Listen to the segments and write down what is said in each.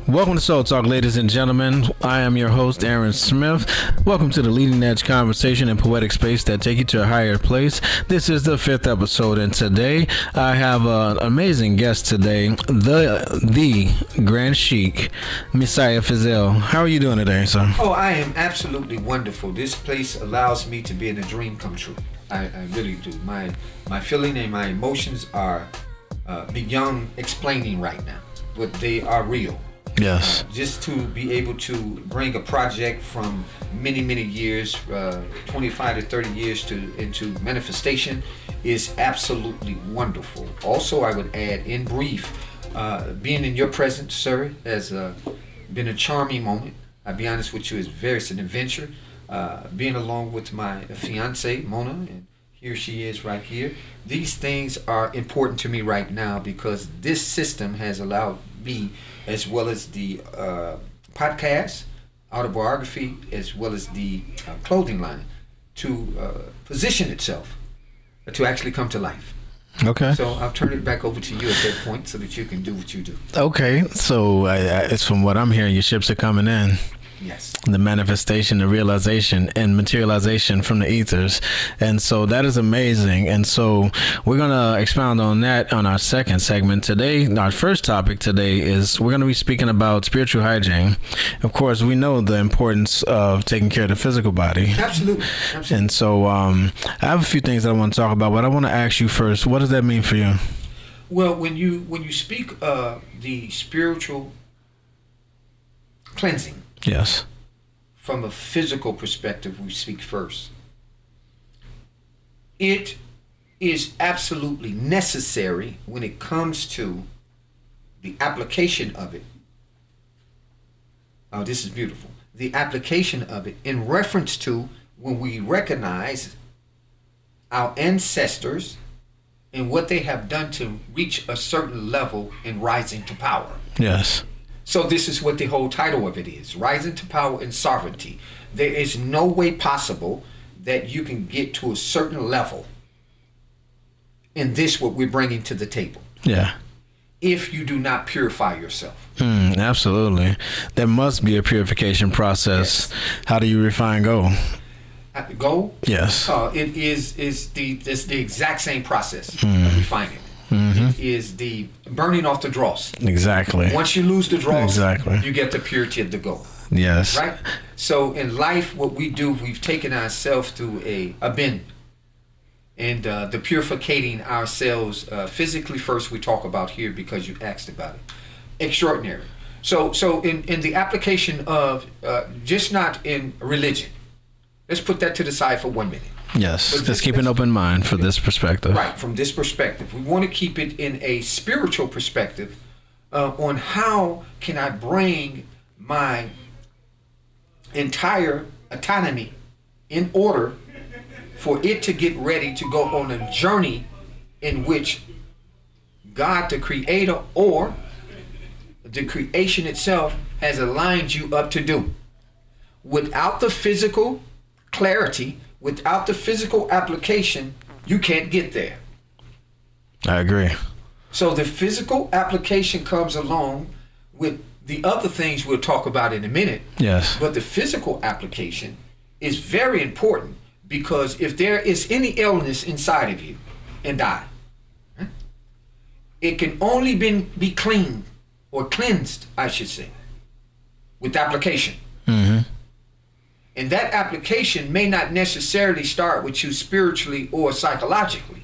Welcome to Soul Talk, ladies and gentlemen. I am your host, Aaron Smith. Welcome to the leading edge conversation and poetic space that take you to a higher place. This is the 5th episode, and today I have an amazing guest today, the Grand Sheik, Messiah Fizel. How are you doing today, sir? Oh, I am absolutely wonderful. This place allows me to be in a dream come true. I really do. My feeling and my emotions are beyond explaining right now, but they are real. Yes. Just to be able to bring a project from many years, 25 to 30 years into manifestation is absolutely wonderful. Also, I would add, in brief, being in your presence, sir, has been a charming moment. I'll be honest with you, it's an adventure. Being along with my fiance, Mona, and here she is right here. These things are important to me right now because this system has allowed me, as well as the podcast, autobiography, as well as the clothing line, to position itself to actually come to life. Okay. So I'll turn it back over to you at that point so that you can do what you do. Okay. So it's from what I'm hearing, your ships are coming in. Yes. The manifestation, the realization, and materialization from the ethers. And so that is amazing. And so we're going to expound on that on our second segment today. Our first topic today is we're going to be speaking about spiritual hygiene. Of course, we know the importance of taking care of the physical body. Absolutely. And so I have a few things that I want to talk about, but I want to ask you first, what does that mean for you? Well, when you speak the spiritual cleansing, yes, from a physical perspective, we speak first. It is absolutely necessary when it comes to the application of it. Oh, this is beautiful. The application of it in reference to when we recognize our ancestors and what they have done to reach a certain level in rising to power. Yes. So this is what the whole title of it is, Rising to Power and Sovereignty. There is no way possible that you can get to a certain level in this what we're bringing to the table. Yeah. If you do not purify yourself. Absolutely. There must be a purification process. Yes. How do you refine gold? Gold? Yes. It's the exact same process of refining. Mm-hmm. It is the burning off the dross. Exactly. Once you lose the dross, exactly, you get the purity of the gold. Yes. Right? So in life, what we do, we've taken ourselves through a bend. And the purificating ourselves physically first we talk about here because you asked about it. Extraordinary. So in the application of just not in religion. Let's put that to the side for 1 minute. Yes, just keep an open mind for this perspective. Right, from this perspective. We want to keep it in a spiritual perspective on how can I bring my entire autonomy in order for it to get ready to go on a journey in which God, the creator, or the creation itself has aligned you up to do. Without the physical clarity, without the physical application, you can't get there. I agree. So the physical application comes along with the other things we'll talk about in a minute. Yes. But the physical application is very important because if there is any illness inside of you and die, it can only be cleaned or cleansed, I should say, with application. Mm-hmm. And that application may not necessarily start with you spiritually or psychologically.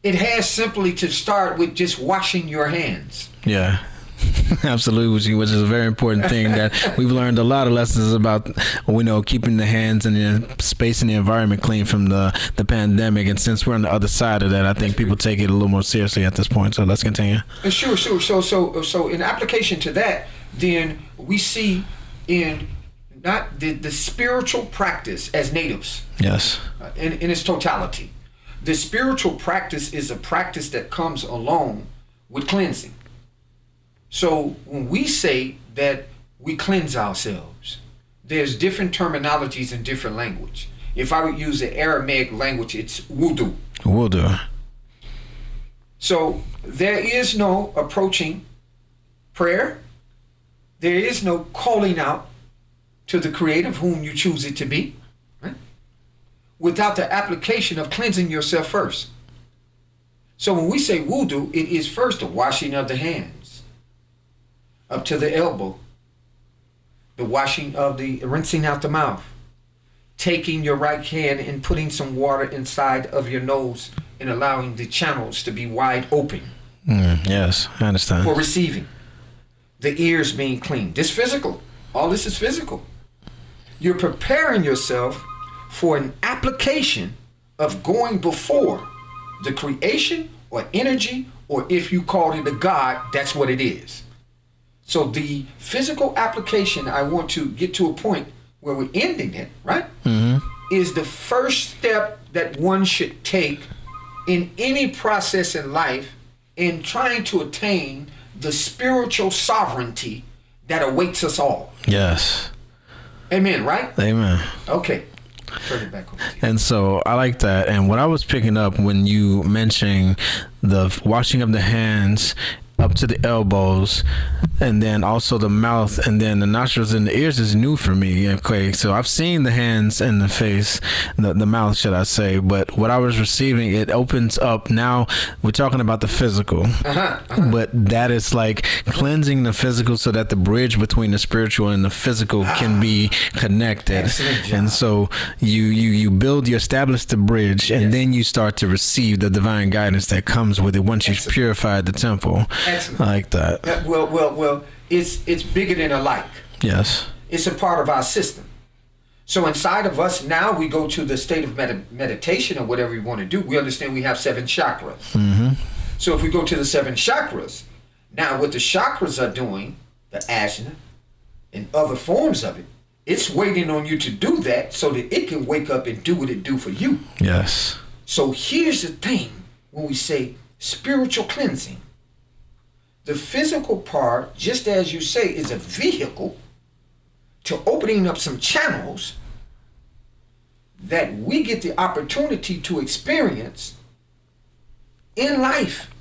It has simply to start with just washing your hands. Yeah, absolutely, which is a very important thing that we've learned a lot of lessons about, keeping the hands and the space and the environment clean from the pandemic. And since we're on the other side of that, I think people take it a little more seriously at this point. So let's continue. Sure. So in application to that, then we see in not the spiritual practice as natives. Yes. In its totality. The spiritual practice is a practice that comes along with cleansing. So when we say that we cleanse ourselves, there's different terminologies in different language. If I would use the Aramaic language, it's wudu. Wudu. So there is no approaching prayer There is no calling out to the creator whom you choose it to be, right? Without the application of cleansing yourself first. So when we say wudu, it is first the washing of the hands up to the elbow, the washing of the, rinsing out the mouth, taking your right hand and putting some water inside of your nose and allowing the channels to be wide open. Yes, I understand. For receiving. The ears being clean. This physical. All this is physical. You're preparing yourself for an application of going before the creation or energy, or if you called it a God, that's what it is. So the physical application, I want to get to a point where we're ending it, right? Is the first step that one should take in any process in life in trying to attain the spiritual sovereignty that awaits us all. Yes. Amen, right? Amen. Okay. Turn it back over to you. And so I like that. And what I was picking up when you mentioning the washing of the hands up to the elbows, and then also the mouth, and then the nostrils and the ears is new for me. Okay, so I've seen the hands and the face, the mouth, should I say, but what I was receiving, it opens up. Now we're talking about the physical, but that is like cleansing the physical so that the bridge between the spiritual and the physical can be connected. And so you establish the bridge, and then you start to receive the divine guidance that comes with it once you've purified the temple. Excellent. I like that. Well, it's bigger than a like. Yes. It's a part of our system. So inside of us now, we go to the state of meditation or whatever we want to do. We understand we have 7 chakras. So if we go to the 7 chakras, now what the chakras are doing, the asana and other forms of it, it's waiting on you to do that so that it can wake up and do what it do for you. Yes. So here's the thing when we say spiritual cleansing. The physical part, just as you say, is a vehicle to opening up some channels that we get the opportunity to experience in life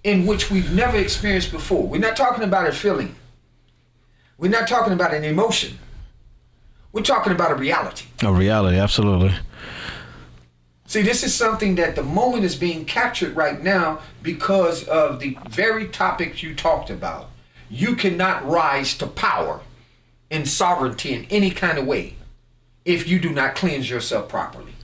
in which we've never experienced before. We're not talking about a feeling. We're not talking about an emotion. We're talking about a reality. A reality, absolutely. See, this is something that the moment is being captured right now because of the very topics you talked about. You cannot rise to power and sovereignty in any kind of way if you do not cleanse yourself properly.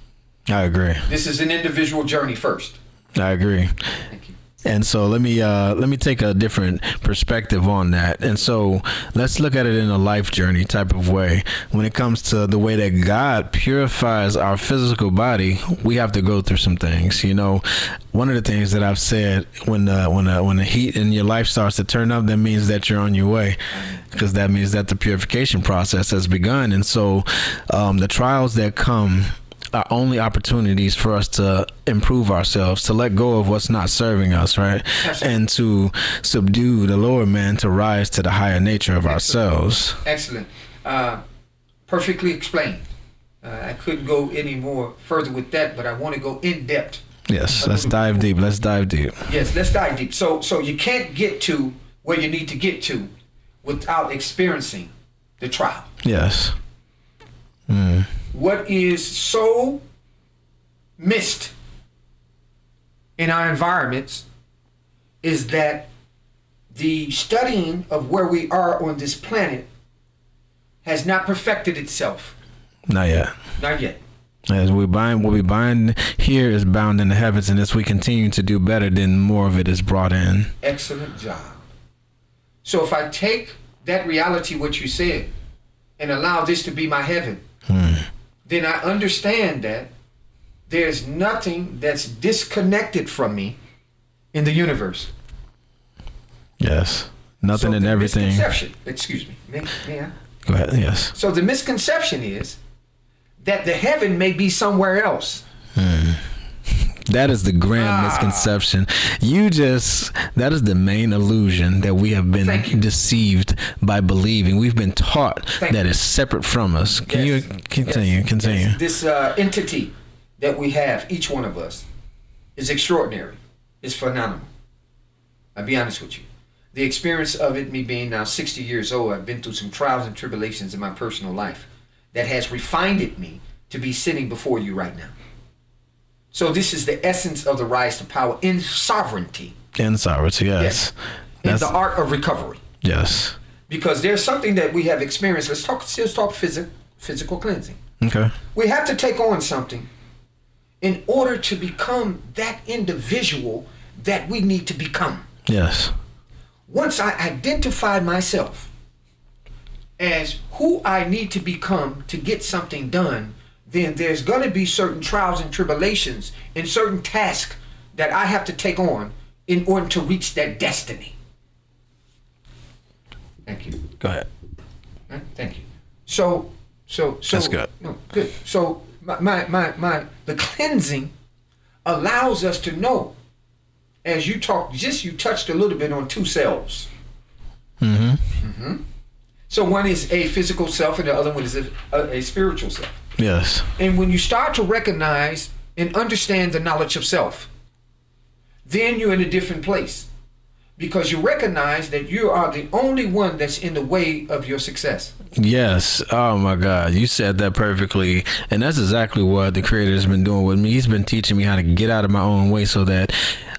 I agree. This is an individual journey first. I agree. Thank you. And so let me take a different perspective on that. And so let's look at it in a life journey type of way. When it comes to the way that God purifies our physical body, we have to go through some things. You know, one of the things that I've said, when the heat in your life starts to turn up, that means that you're on your way, because that means that the purification process has begun. And so the trials that come are only opportunities for us to improve ourselves, to let go of what's not serving us, right? Absolutely. And to subdue the lower man to rise to the higher nature of ourselves. Excellent. Perfectly explained. I couldn't go any more further with that, but I want to go in depth. Yes, let's dive deep. Let's dive deep. Yes, let's dive deep. So you can't get to where you need to get to without experiencing the trial. Yes. What is so missed in our environments is that the studying of where we are on this planet has not perfected itself. Not yet. Not yet. As what we bind here is bound in the heavens, and as we continue to do better, then more of it is brought in. Excellent job. So if I take that reality, what you said, and allow this to be my heaven, then I understand that there's nothing that's disconnected from me in the universe. Yes. Nothing and everything. Misconception. Excuse me. May I? Go ahead. Yes. So the misconception is that the heaven may be somewhere else. That is the grand misconception. That is the main illusion that we have been deceived by believing. We've been taught that it's separate from us. Can you continue? Yes. This entity that we have, each one of us, is extraordinary. It's phenomenal. I'll be honest with you. The experience of it, me being now 60 years old, I've been through some trials and tribulations in my personal life that has refined me to be sitting before you right now. So this is the essence of the rise to power in sovereignty. In sovereignty, yes. In the art of recovery. Yes. Because there's something that we have experienced. Let's talk physical cleansing. Okay. We have to take on something in order to become that individual that we need to become. Yes. Once I identify myself as who I need to become to get something done, then there's going to be certain trials and tribulations and certain tasks that I have to take on in order to reach that destiny. Thank you. Go ahead. Thank you. So that's good. No, good. So the cleansing allows us to know, as you touched a little bit on two selves. Mm-hmm. Mm-hmm. So one is a physical self and the other one is a spiritual self. Yes. And when you start to recognize and understand the knowledge of self, then you're in a different place, because you recognize that you are the only one that's in the way of your success. Yes. Oh my God. You said that perfectly. And that's exactly what the Creator has been doing with me. He's been teaching me how to get out of my own way so that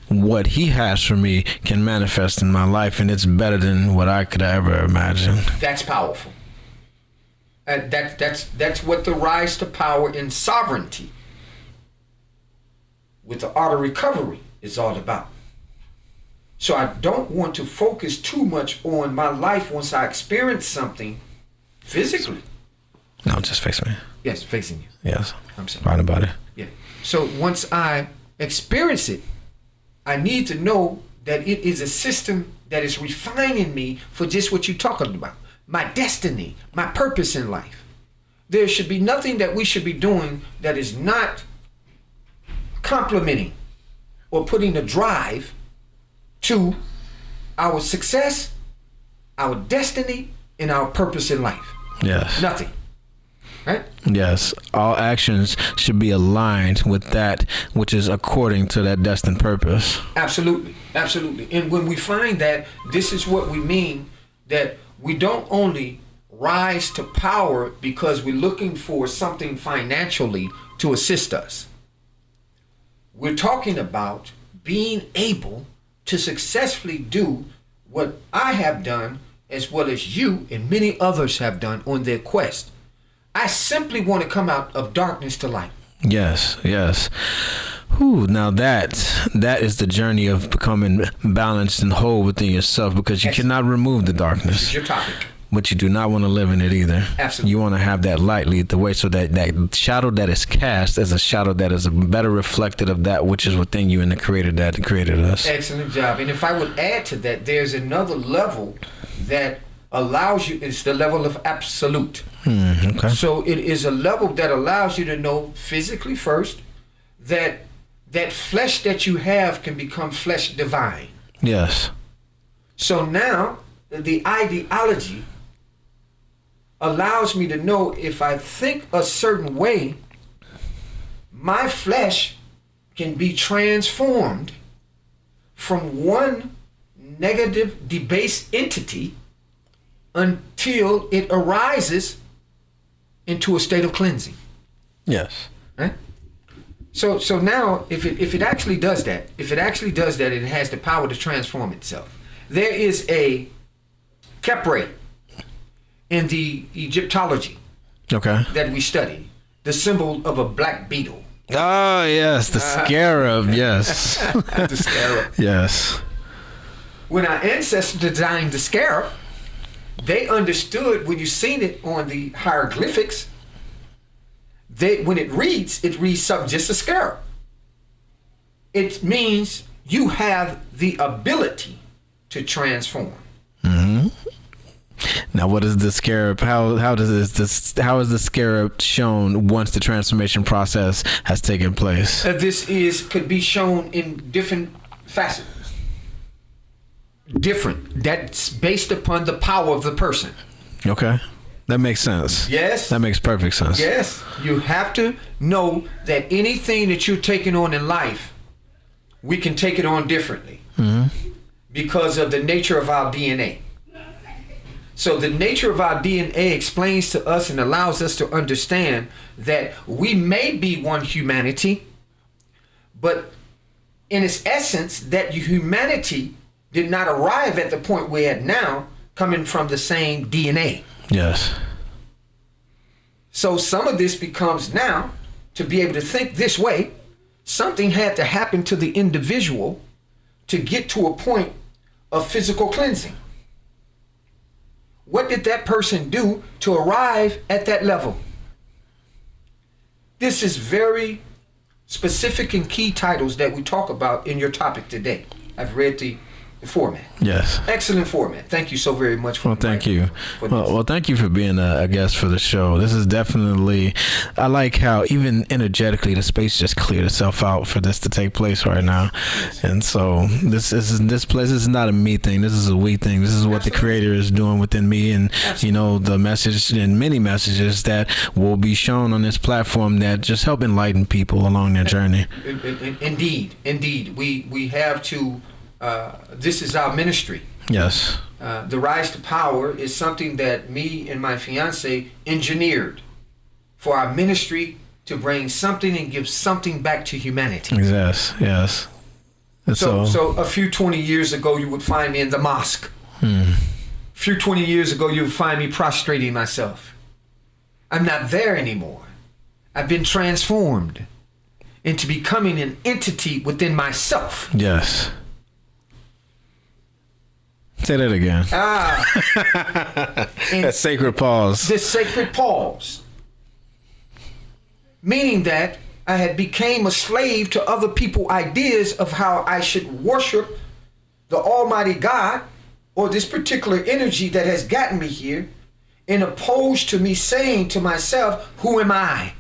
what He has for me can manifest in my life. And it's better than what I could ever imagine. That's powerful. That's what the rise to power in sovereignty with the art of recovery is all about. So I don't want to focus too much on my life once I experience something physically. No, just face me. Yes, facing you. Yes. I'm sorry. Right about it. Yeah. So once I experience it, I need to know that it is a system that is refining me for just what you're talking about. My destiny, my purpose in life. There should be nothing that we should be doing that is not complementing or putting a drive to our success, our destiny, and our purpose in life. Yes. Nothing. Right? Yes. All actions should be aligned with that which is according to that destined purpose. Absolutely. Absolutely. And when we find that, this is what we mean, that we don't only rise to power because we're looking for something financially to assist us. We're talking about being able to successfully do what I have done, as well as you and many others have done on their quest. I simply want to come out of darkness to light. Yes, yes. Whew, now that is the journey of becoming balanced and whole within yourself, because you cannot remove the darkness. This is your topic. But you do not want to live in it either. Absolutely. You want to have that light lead the way, so that shadow that is cast is a shadow that is a better reflected of that which is within you and the Creator that created us. Excellent job. And if I would add to that, there's another level that allows you, it's the level of absolute. Okay. So it is a level that allows you to know physically first that flesh that you have can become flesh divine. Yes. So now the ideology allows me to know, if I think a certain way, my flesh can be transformed from one negative, debased entity until it arises into a state of cleansing. Yes. Right? So now, if it actually does that, it has the power to transform itself. There is a Kepre in the Egyptology, Okay. that we study, the symbol of a black beetle. Oh yes, the scarab. Yes. The scarab. Yes. When our ancestors designed the scarab, they understood, when you seen it on the hieroglyphics, when it reads just a scarab. It means you have the ability to transform. Mm-hmm. Now, what is the scarab? How is the scarab shown once the transformation process has taken place? Could be shown in different facets. Different. That's based upon the power of the person. Okay. That makes sense. Yes. That makes perfect sense. Yes. You have to know that anything that you're taking on in life, we can take it on differently. Mm-hmm. because of the nature of our DNA. So the nature of our DNA explains to us and allows us to understand that we may be one humanity, but in its essence, that humanity did not arrive at the point we're at now, coming from the same DNA. Yes. So some of this becomes now, to be able to think this way, something had to happen to the individual to get to a point of physical cleansing. What did that person do to arrive at that level? This is very specific and key titles that we talk about in your topic today. I've read the format. Yes. Excellent format. Thank you so very much for thank you. Well, thank you for being a guest for the show. This is definitely, I like how even energetically the space just cleared itself out for this to take place right now. Yes. And so this is not a me thing. This is a we thing. This is what the Creator is doing within me, and the message and many messages that will be shown on this platform that just help enlighten people along their journey. Indeed. We have to. This is our ministry. Yes. The Rise to Power is something that me and my fiance engineered for our ministry to bring something and give something back to humanity. Yes. So a few 20 years ago, you would find me in the mosque. A few 20 years ago, you would find me prostrating myself. I'm not there anymore. I've been transformed into becoming an entity within myself. Yes. Say that again. That sacred pause. This sacred pause. Meaning that I had became a slave to other people's ideas of how I should worship the Almighty God or this particular energy that has gotten me here, in opposed to me saying to myself, who am I?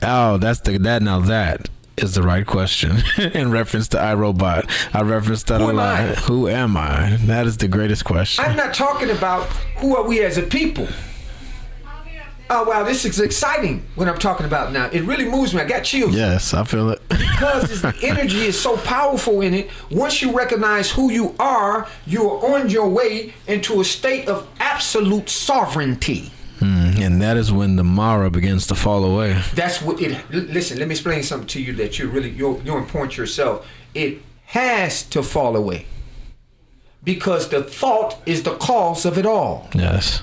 Oh, that is the right question. In reference to iRobot, I referenced that a lot. Who am I? That is the greatest question. I'm not talking about who are we as a people. Oh wow, this is exciting what I'm talking about now. It really moves me. I got chills. Yes, I feel it. Because the energy is so powerful in it. Once you recognize who you are on your way into a state of absolute sovereignty. And that is when the Mara begins to fall away. That's what it. Listen, let me explain something to you that you're important yourself. It has to fall away because the thought is the cause of it all. Yes.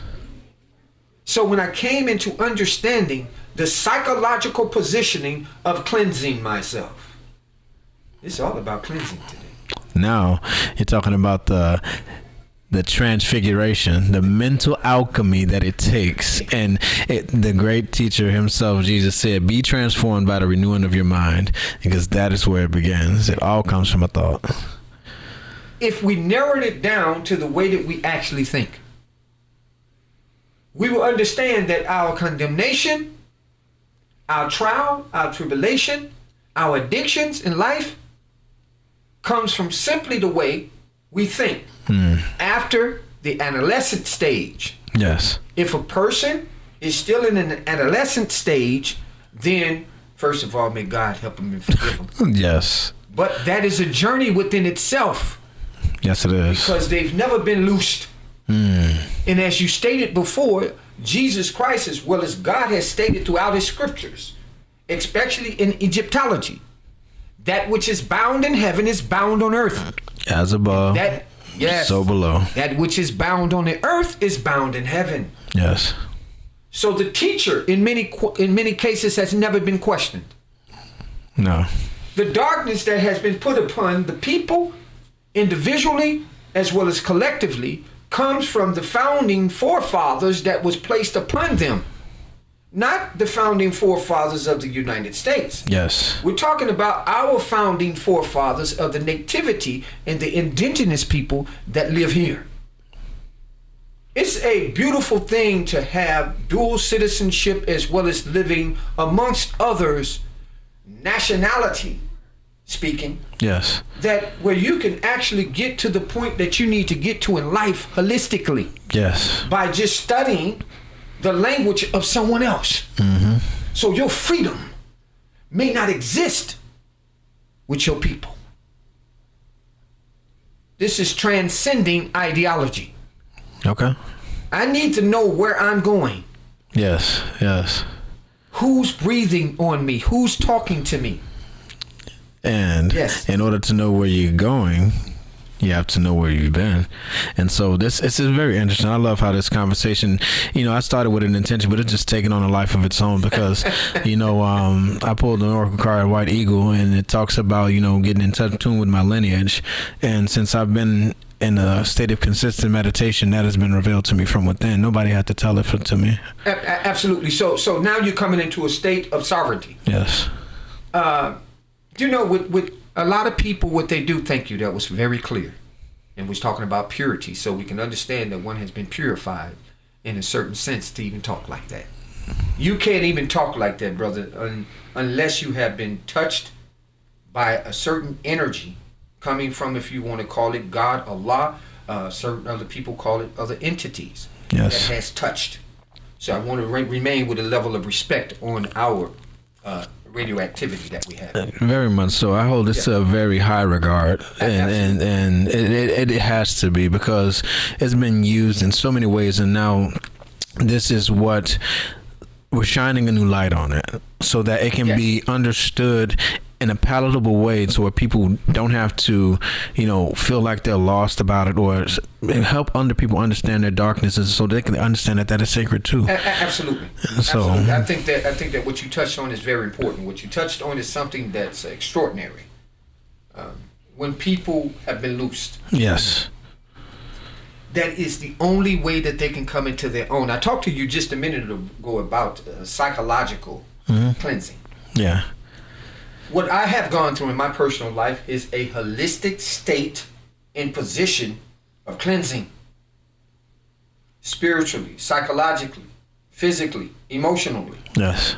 So when I came into understanding the psychological positioning of cleansing myself, it's all about cleansing today. Now you're talking about the transfiguration, the mental alchemy that it takes. And the great teacher himself, Jesus, said, be transformed by the renewing of your mind, because that is where it begins. It all comes from a thought. If we narrowed it down to the way that we actually think, we will understand that our condemnation, our trial, our tribulation, our addictions in life comes from simply the way we think. After the adolescent stage. Yes. If a person is still in an adolescent stage, then first of all, may God help him and forgive him. Yes. But that is a journey within itself. Yes, it is. Because they've never been loosed. And as you stated before, Jesus Christ, as well as God has stated throughout his scriptures, especially in Egyptology, that which is bound in heaven is bound on earth. As above. Yes. So below. That which is bound on the earth is bound in heaven. Yes. So the teacher, in many cases, has never been questioned. No. The darkness that has been put upon the people, individually as well as collectively, comes from the founding forefathers that was placed upon them. Not the founding forefathers of the United States. Yes. We're talking about our founding forefathers of the nativity and the indigenous people that live here. It's a beautiful thing to have dual citizenship as well as living amongst others, nationality speaking. Yes. That where you can actually get to the point that you need to get to in life holistically. Yes. By just studying the language of someone else. So your freedom may not exist with your people. This is transcending ideology. Okay. I need to know where I'm going. Yes. Yes. Who's breathing on me? Who's talking to me? And in order to know where you're going, you have to know where you've been. And so this is very interesting. I love how this conversation, I started with an intention, but it's just taken on a life of its own because, I pulled an oracle card, White Eagle, and it talks about, getting in tune with my lineage. And since I've been in a state of consistent meditation, that has been revealed to me from within. Nobody had to tell it to me. Absolutely. So now you're coming into a state of sovereignty. Yes. With a lot of people, what they do, thank you, that was very clear. And we're talking about purity, so we can understand that one has been purified in a certain sense to even talk like that. You can't even talk like that, brother, unless you have been touched by a certain energy coming from, if you want to call it God, Allah, certain other people call it other entities. Yes. That has touched. So I want to remain with a level of respect on our radioactivity that we have. Very much so. I hold this to a very high regard, and it has to be, because it's been used in so many ways, and now this is what we're shining a new light on it, so that it can be understood in a palatable way, so where people don't have to, feel like they're lost about it, or help people understand their darknesses, so they can understand that is sacred too. Absolutely. So absolutely. I think that what you touched on is very important. What you touched on is something that's extraordinary. When people have been loosed. Yes. That is the only way that they can come into their own. I talked to you just a minute ago about psychological cleansing. Yeah. What I have gone through in my personal life is a holistic state and position of cleansing. Spiritually, psychologically, physically, emotionally. Yes.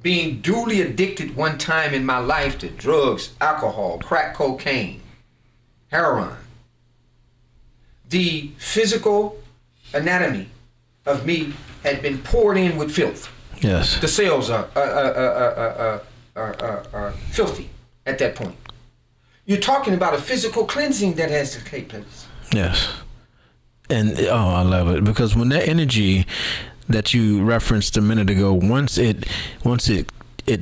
Being duly addicted one time in my life to drugs, alcohol, crack cocaine, heroin. The physical anatomy of me had been poured in with filth. Yes. The cells are filthy at that point. You're talking about a physical cleansing that has to take place. Yes. And I love it, because when that energy that you referenced a minute ago, once it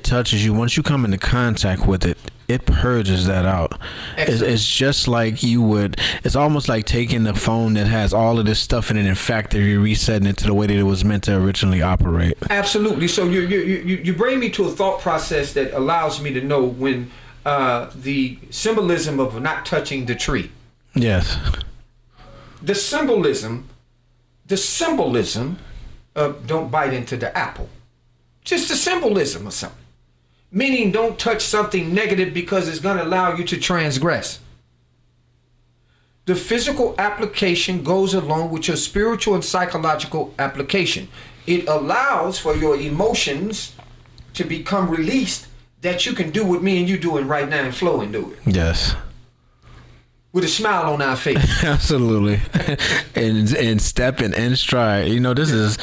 touches you, once you come into contact with it, it purges that out. It's just like it's almost like taking the phone that has all of this stuff in it and factory resetting it to the way that it was meant to originally operate. Absolutely. So you bring me to a thought process that allows me to know when the symbolism of not touching the tree. Yes. The symbolism of don't bite into the apple. Just the symbolism of something. Meaning don't touch something negative because it's going to allow you to transgress. The physical application goes along with your spiritual and psychological application. It allows for your emotions to become released, that you can do what me and you doing right now and flow and do it. Yes. With a smile on our face. Absolutely. and stepping in stride. This is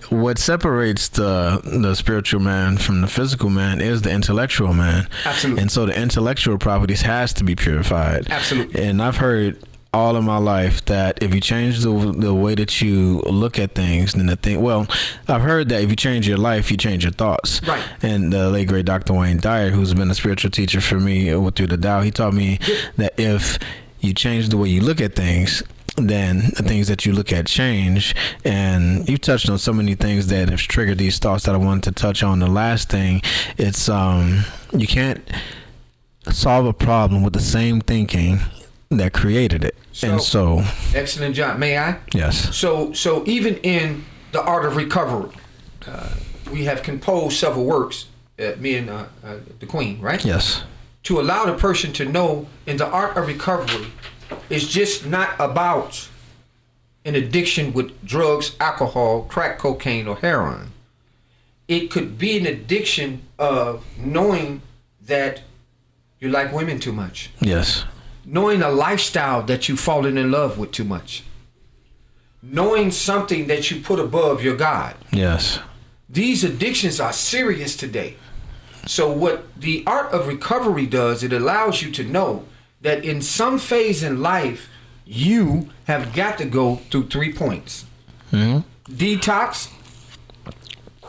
what separates the spiritual man from the physical man is the intellectual man. Absolutely. And so the intellectual properties has to be purified. Absolutely. And I've heard all of my life that if you change the way that you look at things, then I've heard that if you change your life, you change your thoughts. Right. And the late great Dr. Wayne Dyer, who's been a spiritual teacher for me through the Tao, he taught me that if you change the way you look at things, then the things that you look at change. And you touched on so many things that have triggered these thoughts that I wanted to touch on. The last thing, it's you can't solve a problem with the same thinking that created it. So excellent job. May I? Yes. So even in the art of recovery, we have composed several works, me and the Queen, right? Yes. To allow the person to know in the art of recovery is just not about an addiction with drugs, alcohol, crack cocaine, or heroin. It could be an addiction of knowing that you like women too much. Yes. Knowing a lifestyle that you've fallen in love with too much. Knowing something that you put above your God. Yes. These addictions are serious today. So what the art of recovery does, it allows you to know that in some phase in life, you have got to go through 3 points. Detox,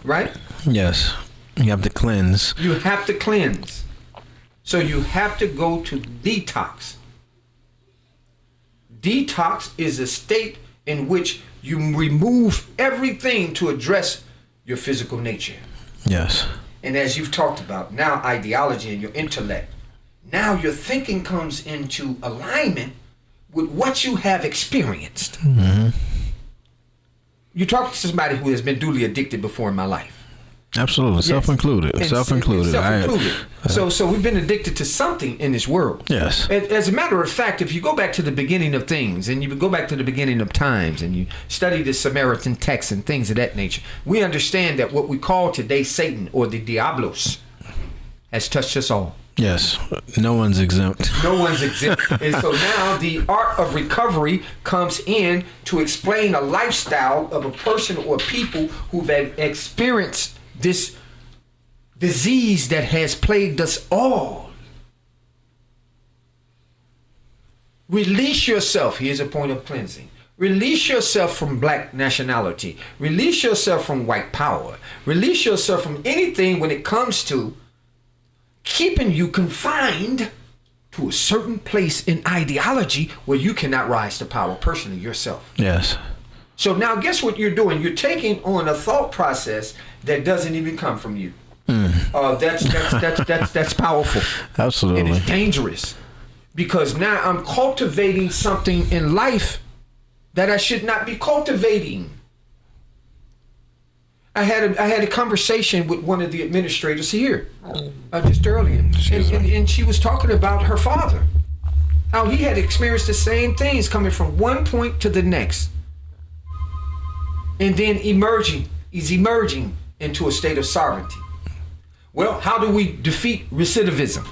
right? Yes. You have to cleanse. You have to cleanse. So you have to go to detox. Detox is a state in which you remove everything to address your physical nature. Yes. And as you've talked about, now ideology and your intellect, now your thinking comes into alignment with what you have experienced. You talk to somebody who has been duly addicted before in my life. Absolutely. Yes. Self-included. Self-included. So we've been addicted to something in this world. Yes. As a matter of fact, if you go back to the beginning of things and you go back to the beginning of times and you study the Samaritan text and things of that nature, we understand that what we call today Satan or the Diablos has touched us all. Yes. No one's exempt. No one's exempt. And so now the art of recovery comes in to explain a lifestyle of a person or people who've experienced this disease that has plagued us all. Release yourself. Here's a point of cleansing. Release yourself from black nationality. Release yourself from white power. Release yourself from anything when it comes to keeping you confined to a certain place in ideology where you cannot rise to power personally yourself. Yes. So now guess what you're doing? You're taking on a thought process that doesn't even come from you. That's powerful. Absolutely. And it's dangerous because now I'm cultivating something in life that I should not be cultivating. I had a conversation with one of the administrators here just earlier, and she was talking about her father, how he had experienced the same things coming from one point to the next, and then he's emerging into a state of sovereignty. Well, how do we defeat recidivism?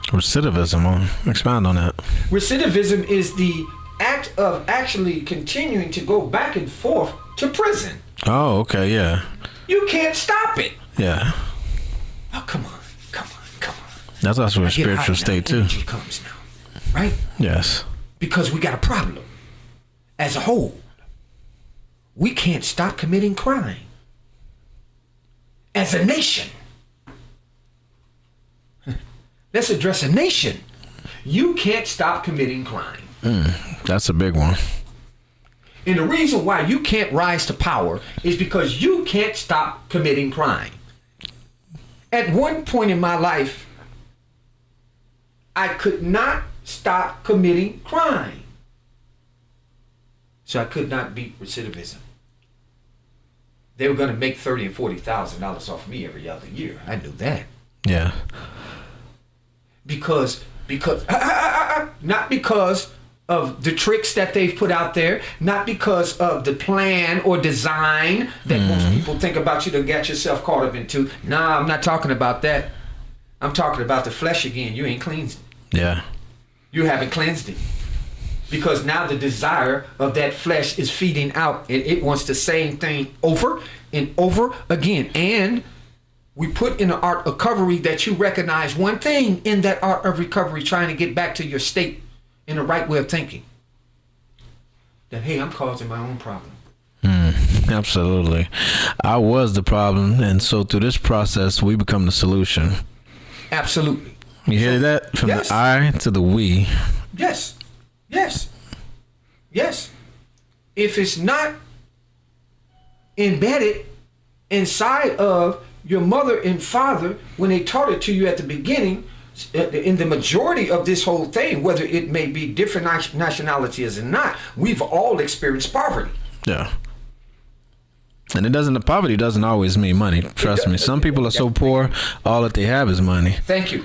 Recidivism, expound on that. Recidivism is the act of actually continuing to go back and forth to prison. Oh, okay, yeah. You can't stop it. Yeah. Oh, come on. That's also a spiritual state too. Energy comes now, right? Yes. Because we got a problem. As a whole, we can't stop committing crime. As a nation. Let's address a nation. You can't stop committing crime. That's a big one. And the reason why you can't rise to power is because you can't stop committing crime. At one point in my life, I could not stop committing crime. So I could not beat recidivism. They were going to make $30,000 and $40,000 off me every other year. I knew that. Yeah. Because not because of the tricks that they've put out there, not because of the plan or design that most people think about you to get yourself caught up into. Nah, I'm not talking about that. I'm talking about the flesh again. You ain't cleansed it. Yeah. You haven't cleansed it. Because now the desire of that flesh is feeding out. It wants the same thing over and over again. And we put in the art of recovery that you recognize one thing in that art of recovery, trying to get back to your state in the right way of thinking. That, hey, I'm causing my own problem. Absolutely. I was the problem, and so through this process, we become the solution. Absolutely. You hear that? From yes. The I to the we. Yes. Yes. Yes. If it's not embedded inside of your mother and father when they taught it to you at the beginning, in the majority of this whole thing, whether it may be different nationalities or not, we've all experienced poverty. Yeah. And the poverty doesn't always mean money. Trust me. Some people are so poor, all that they have is money. Thank you.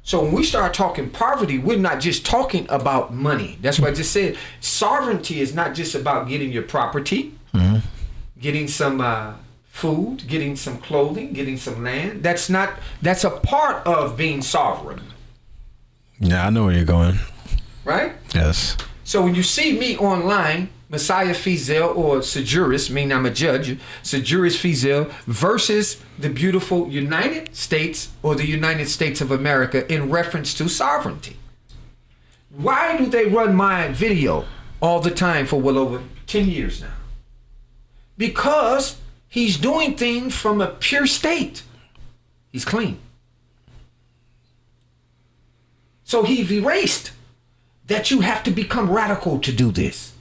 So when we start talking poverty, we're not just talking about money. That's what I just said. Sovereignty is not just about getting your property, getting some food, getting some clothing, getting some land. That's a part of being sovereign. Yeah, I know where you're going. Right? Yes. So when you see me online Messiah Fizel, or Sejuris, meaning I'm a judge, Sejuris Fizel, versus the beautiful United States or the United States of America in reference to sovereignty. Why do they run my video all the time for well over 10 years now? Because he's doing things from a pure state. He's clean. So he's erased that you have to become radical to do this.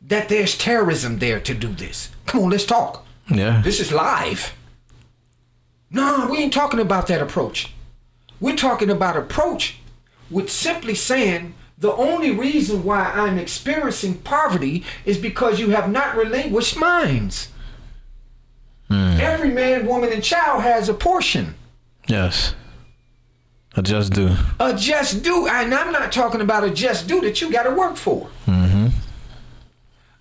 That there's terrorism there to do this. Come on, let's talk. Yeah. This is live. No, we ain't talking about that approach. We're talking about approach with simply saying the only reason why I'm experiencing poverty is because you have not relinquished minds. Every man, woman, and child has a portion. Yes. A just due. A just due. And I'm not talking about a just due that you got to work for. Mm-hmm.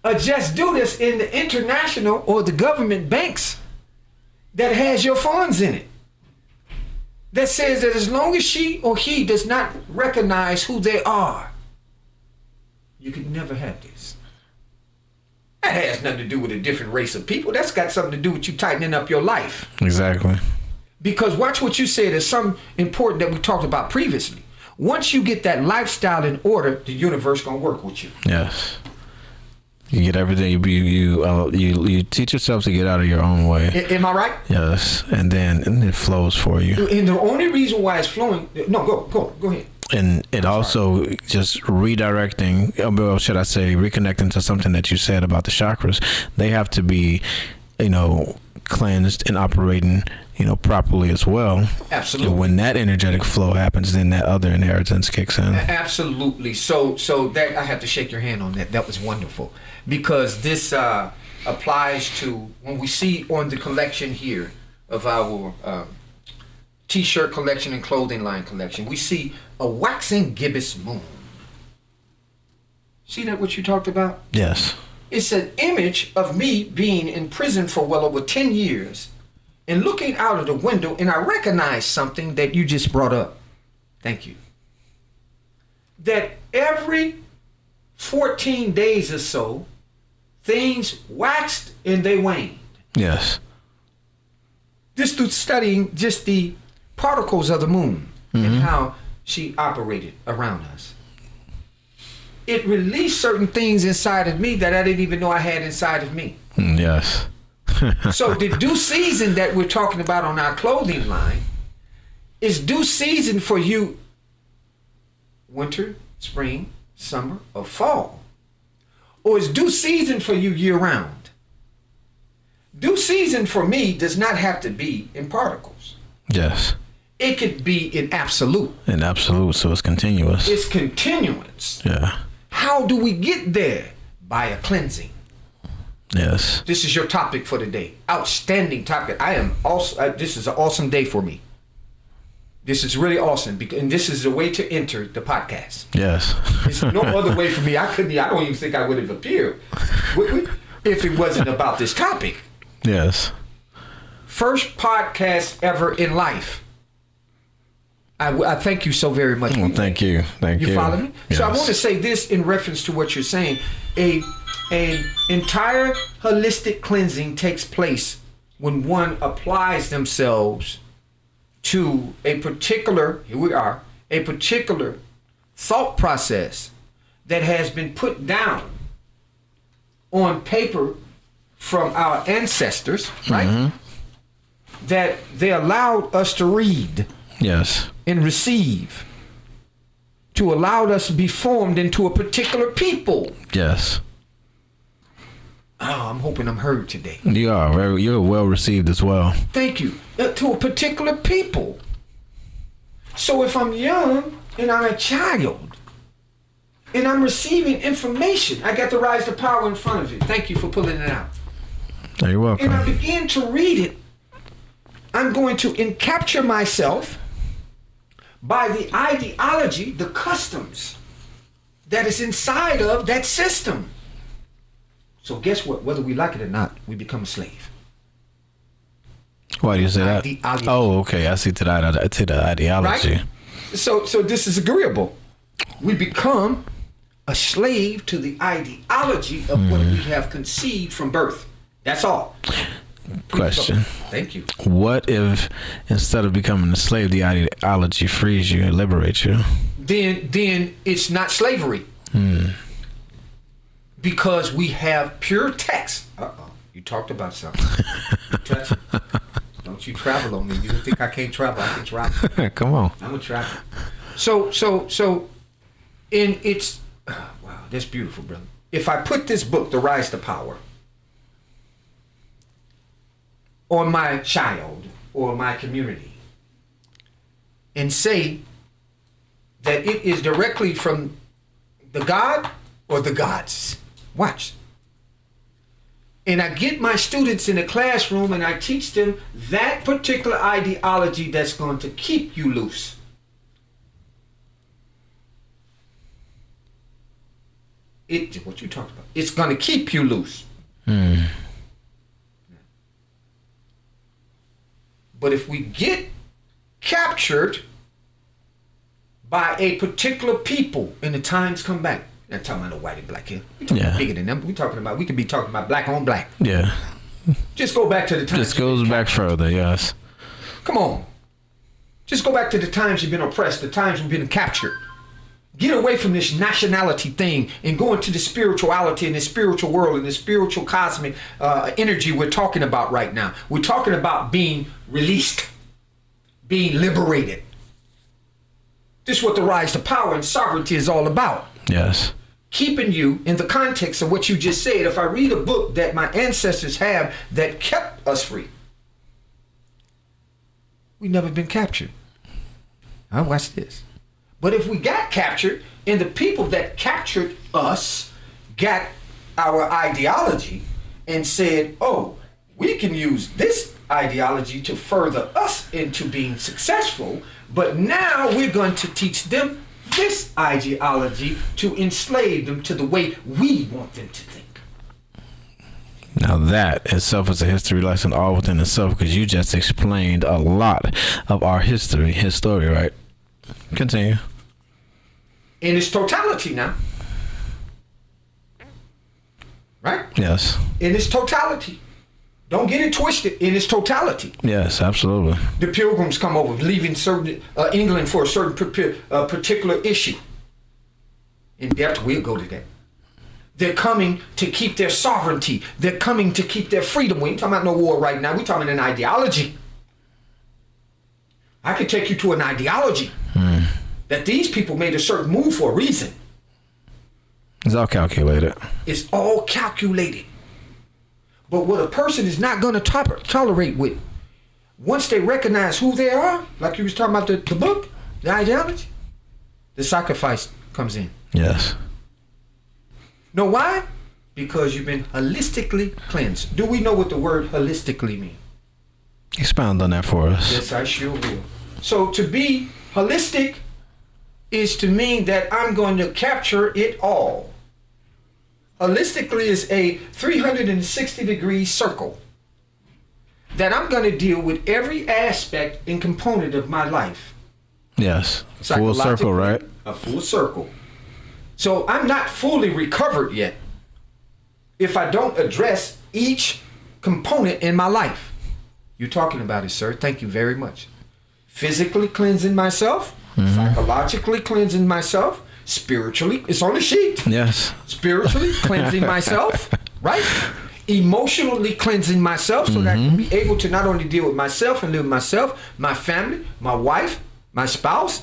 A just due that's in the international or the government banks that has your funds in it. That says that as long as she or he does not recognize who they are, you could never have this. That has nothing to do with a different race of people. That's got something to do with you tightening up your life. Exactly. Because watch what you said is something important that we talked about previously. Once you get that lifestyle in order, the universe gonna work with you. Yes. You get everything. You teach yourself to get out of your own way. Am I right? Yes, and then it flows for you. And the only reason why it's flowing. No, go ahead. And it also just redirecting, or should I say, reconnecting to something that you said about the chakras. They have to be, cleansed and operating, properly as well. Absolutely. And when that energetic flow happens, then that other inheritance kicks in. Absolutely. So that I have to shake your hand on that. That was wonderful, because this applies to when we see on the collection here of our T-shirt collection and clothing line collection, we see a waxing gibbous moon. See that what you talked about? Yes. It's an image of me being in prison for well over 10 years and looking out of the window, and I recognize something that you just brought up. Thank you. That every 14 days or so, things waxed and they waned. Yes. Just through studying just the particles of the moon and how she operated around us. It released certain things inside of me that I didn't even know I had inside of me. Yes. So the due season that we're talking about on our clothing line is due season for you winter, spring, summer, or fall. Or is due season for you year round. Due season for me does not have to be in particles. Yes. It could be in absolute. In absolute, so it's continuous. It's continuance. Yeah. How do we get there? By a cleansing. Yes. This is your topic for the day. Outstanding topic. I am also. This is an awesome day for me. This is really awesome, and this is the way to enter the podcast. Yes. There's no other way for me. I don't even think I would have appeared if it wasn't about this topic. Yes. First podcast ever in life. I thank you so very much. Well, thank you. Thank you. You follow me? Yes. So I want to say this in reference to what you're saying. An entire holistic cleansing takes place when one applies themselves to a particular, here we are, a particular thought process that has been put down on paper from our ancestors, right? That they allowed us to read. Yes. And receive, to allow us to be formed into a particular people. Yes. Oh, I'm hoping I'm heard today. You are. You're well received as well. Thank you. To a particular people. So if I'm young and I'm a child and I'm receiving information, I got to rise to power in front of it. Thank you for pulling it out. You're welcome. And I begin to read it. I'm going to encapture myself by the ideology, the customs that is inside of that system. So guess what? Whether we like it or not, we become a slave. Why do you say that? Oh, okay. I see to the ideology. Right? So this is agreeable. We become a slave to the ideology of what we have conceived from birth. That's all. Question. Thank you. What if instead of becoming a slave, the ideology frees you and liberates you? Then it's not slavery. Because we have pure text. You talked about something. You touched it. Don't you travel on me. You don't think I can't travel? I can travel. Come on. I'm gonna travel. So in it's wow, that's beautiful, brother. If I put this book, The Rise to Power, on my child or my community and say that it is directly from the God or the gods, watch. And I get my students in the classroom and I teach them that particular ideology that's going to keep you loose. What you talked about? It's going to keep you loose. But if we get captured by a particular people and the times come back, we're not talking about no white and black here. We're talking about bigger than them. We could be talking about black on black. Yeah. Just go back to the times. Just goes back further, yes. Come on. Just go back to the times you've been oppressed, the times you've been captured. Get away from this nationality thing and go into the spirituality and the spiritual world and the spiritual cosmic energy we're talking about right now. We're talking about being released, being liberated. This is what the rise to power and sovereignty is all about. Yes. Keeping you in the context of what you just said. If I read a book that my ancestors have that kept us free, we've never been captured. Now watch this. But if we got captured and the people that captured us got our ideology and said, oh, we can use this ideology to further us into being successful, but now we're going to teach them this ideology to enslave them to the way we want them to think. Now that itself is a history lesson all within itself, because you just explained a lot of our history, his story, right? Continue. In its totality now. Right? Yes. In its totality. Don't get it twisted. In its totality. Yes, absolutely. The Pilgrims come over, leaving certain England for a certain particular issue. In depth, we'll go to that. They're coming to keep their sovereignty. They're coming to keep their freedom. We ain't talking about no war right now. We're talking about an ideology. I could take you to an ideology that these people made a certain move for a reason. It's all calculated. It's all calculated. But what a person is not going to tolerate with, once they recognize who they are, like you was talking about the book, the ideology, the sacrifice comes in. Yes. Know why? Because you've been holistically cleansed. Do we know what the word holistically means? Expound on that for us. Yes, I sure will. So to be holistic is to mean that I'm going to capture it all. Holistically is a 360-degree circle that I'm going to deal with every aspect and component of my life. Yes. Full circle, right? A full circle. So I'm not fully recovered yet if I don't address each component in my life. You're talking about it, sir. Thank you very much. Physically cleansing myself, psychologically cleansing myself, spiritually, it's on the sheet. Yes. Spiritually cleansing myself, right? Emotionally cleansing myself so that I can be able to not only deal with myself and live with myself, my family, my wife, my spouse.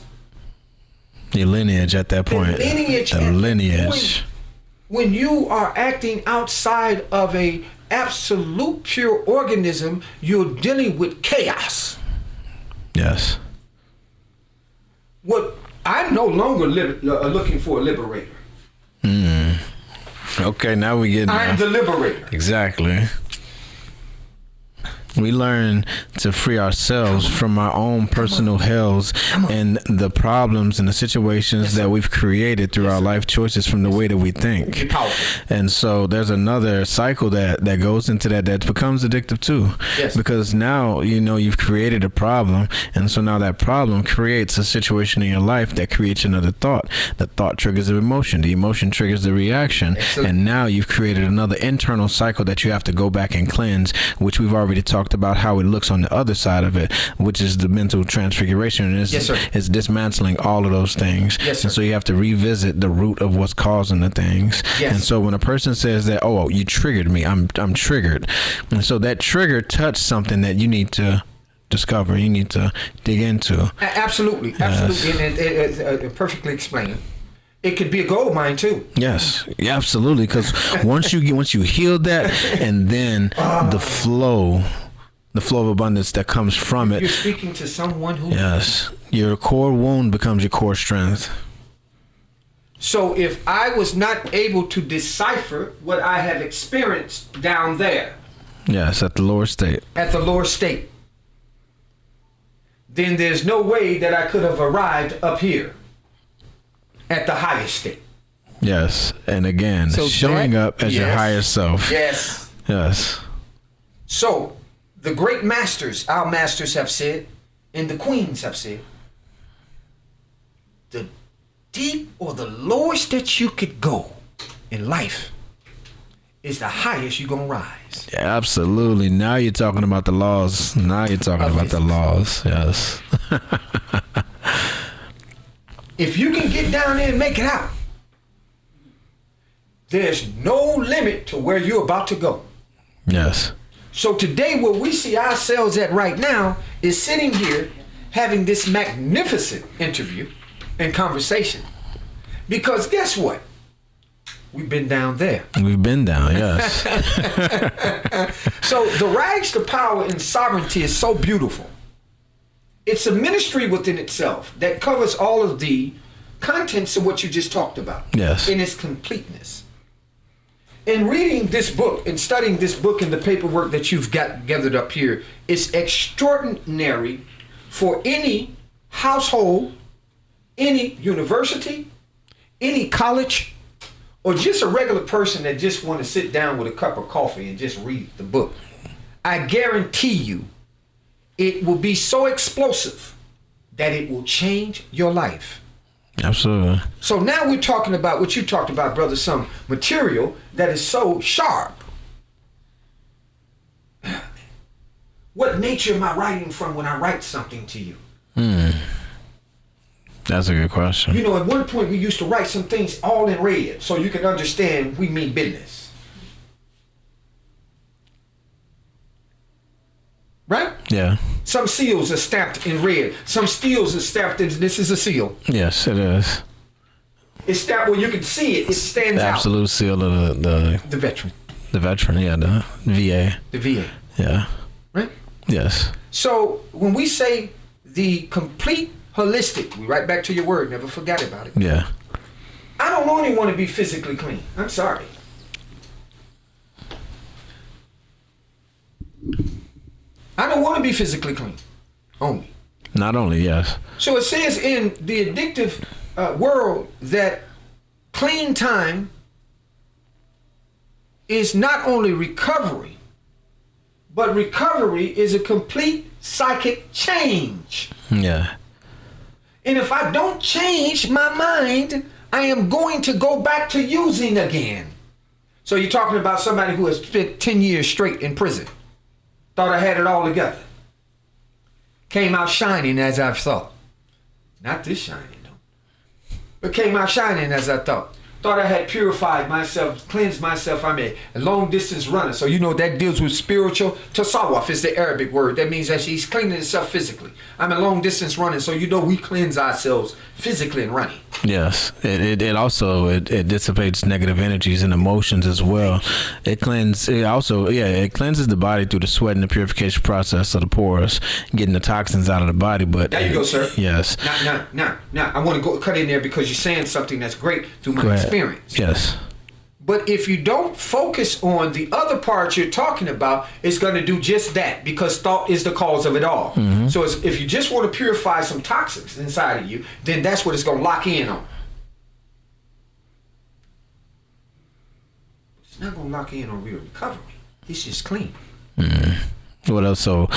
Your lineage at that point. The lineage. When you are acting outside of a absolute pure organism, you're dealing with chaos. Yes. What I'm no longer looking for a liberator. Okay, now we get. I'm the liberator. Exactly. We learn to free ourselves from our own personal hells and the problems and the situations that we've created through our life choices from the way that we think. And so there's another cycle that goes into that becomes addictive too. Yes. Because now, you've created a problem. And so now that problem creates a situation in your life that creates another thought. The thought triggers the emotion. The emotion triggers the reaction. Excellent. And now you've created another internal cycle that you have to go back and cleanse, which we've already talked about how it looks on the other side of it, which is the mental transfiguration. And it's dismantling all of those things. Yes, sir. And so you have to revisit the root of what's causing the things. Yes. And so when a person says that, oh, you triggered me, I'm triggered. And so that trigger touched something that you need to discover, you need to dig into. Absolutely. Yes. And it perfectly explained. It could be a gold mine too. Yes, absolutely. Because once you heal that, and then the flow of abundance that comes from it. You're speaking to someone who. Yes, your core wound becomes your core strength. So if I was not able to decipher what I have experienced down there. Yes, at the lower state. Then there's no way that I could have arrived up here at the highest state. Yes, and again, so showing up as your higher self. Yes. Yes. So the great masters, our masters have said, and the queens have said, the deep or the lowest that you could go in life is the highest you're going to rise. Yeah, absolutely. Now you're talking about the laws. Yes. If you can get down there and make it out, there's no limit to where you're about to go. Yes. So today, where we see ourselves at right now is sitting here having this magnificent interview and conversation. Because guess what? We've been down there. We've been down, yes. So the rags to power and sovereignty is so beautiful. It's a ministry within itself that covers all of the contents of what you just talked about. Yes. In its completeness. In reading this book and studying this book and the paperwork that you've got gathered up here, it's extraordinary for any household, any university, any college, or just a regular person that just want to sit down with a cup of coffee and just read the book. I guarantee you, it will be so explosive that it will change your life. Absolutely. So now we're talking about what you talked about, brother, some material that is so sharp. What nature am I writing from when I write something to you? That's a good question. At one point we used to write some things all in red so you can understand we mean business. Right? Yeah. Some seals are stamped in red. Some steels are stamped in, this is a seal. Yes, it is. It's stamped where you can see it. It stands the out. Absolute seal of the veteran. The veteran, yeah, the VA. The VA. Yeah. Right? Yes. So when we say the complete holistic, we right back to your word, never forget about it. Yeah. I don't only want to be physically clean. I'm sorry. I don't want to be physically clean. Only. Not only, yes. So it says in the addictive world that clean time is not only recovery, but recovery is a complete psychic change. Yeah. And if I don't change my mind, I am going to go back to using again. So you're talking about somebody who has spent 10 years straight in prison. Thought I had it all together. Came out shining as I thought. Not this shining, though. But came out shining as I thought. Thought I had purified myself, cleansed myself. I'm a long distance runner. So that deals with spiritual. Tasawwuf is the Arabic word. That means that he's cleaning himself physically. I'm a long distance runner. So we cleanse ourselves physically in running. Yes. It also dissipates negative energies and emotions as well. It cleanses the body through the sweat and the purification process of the pores, getting the toxins out of the body. But there you go, sir. Yes. Now, I want to cut in there because you're saying something that's great through my experience. Yes. But if you don't focus on the other part you're talking about, it's going to do just that, because thought is the cause of it all. So if you just want to purify some toxins inside of you, then that's what it's going to lock in on. It's not going to lock in on real recovery. It's just clean. What else? So,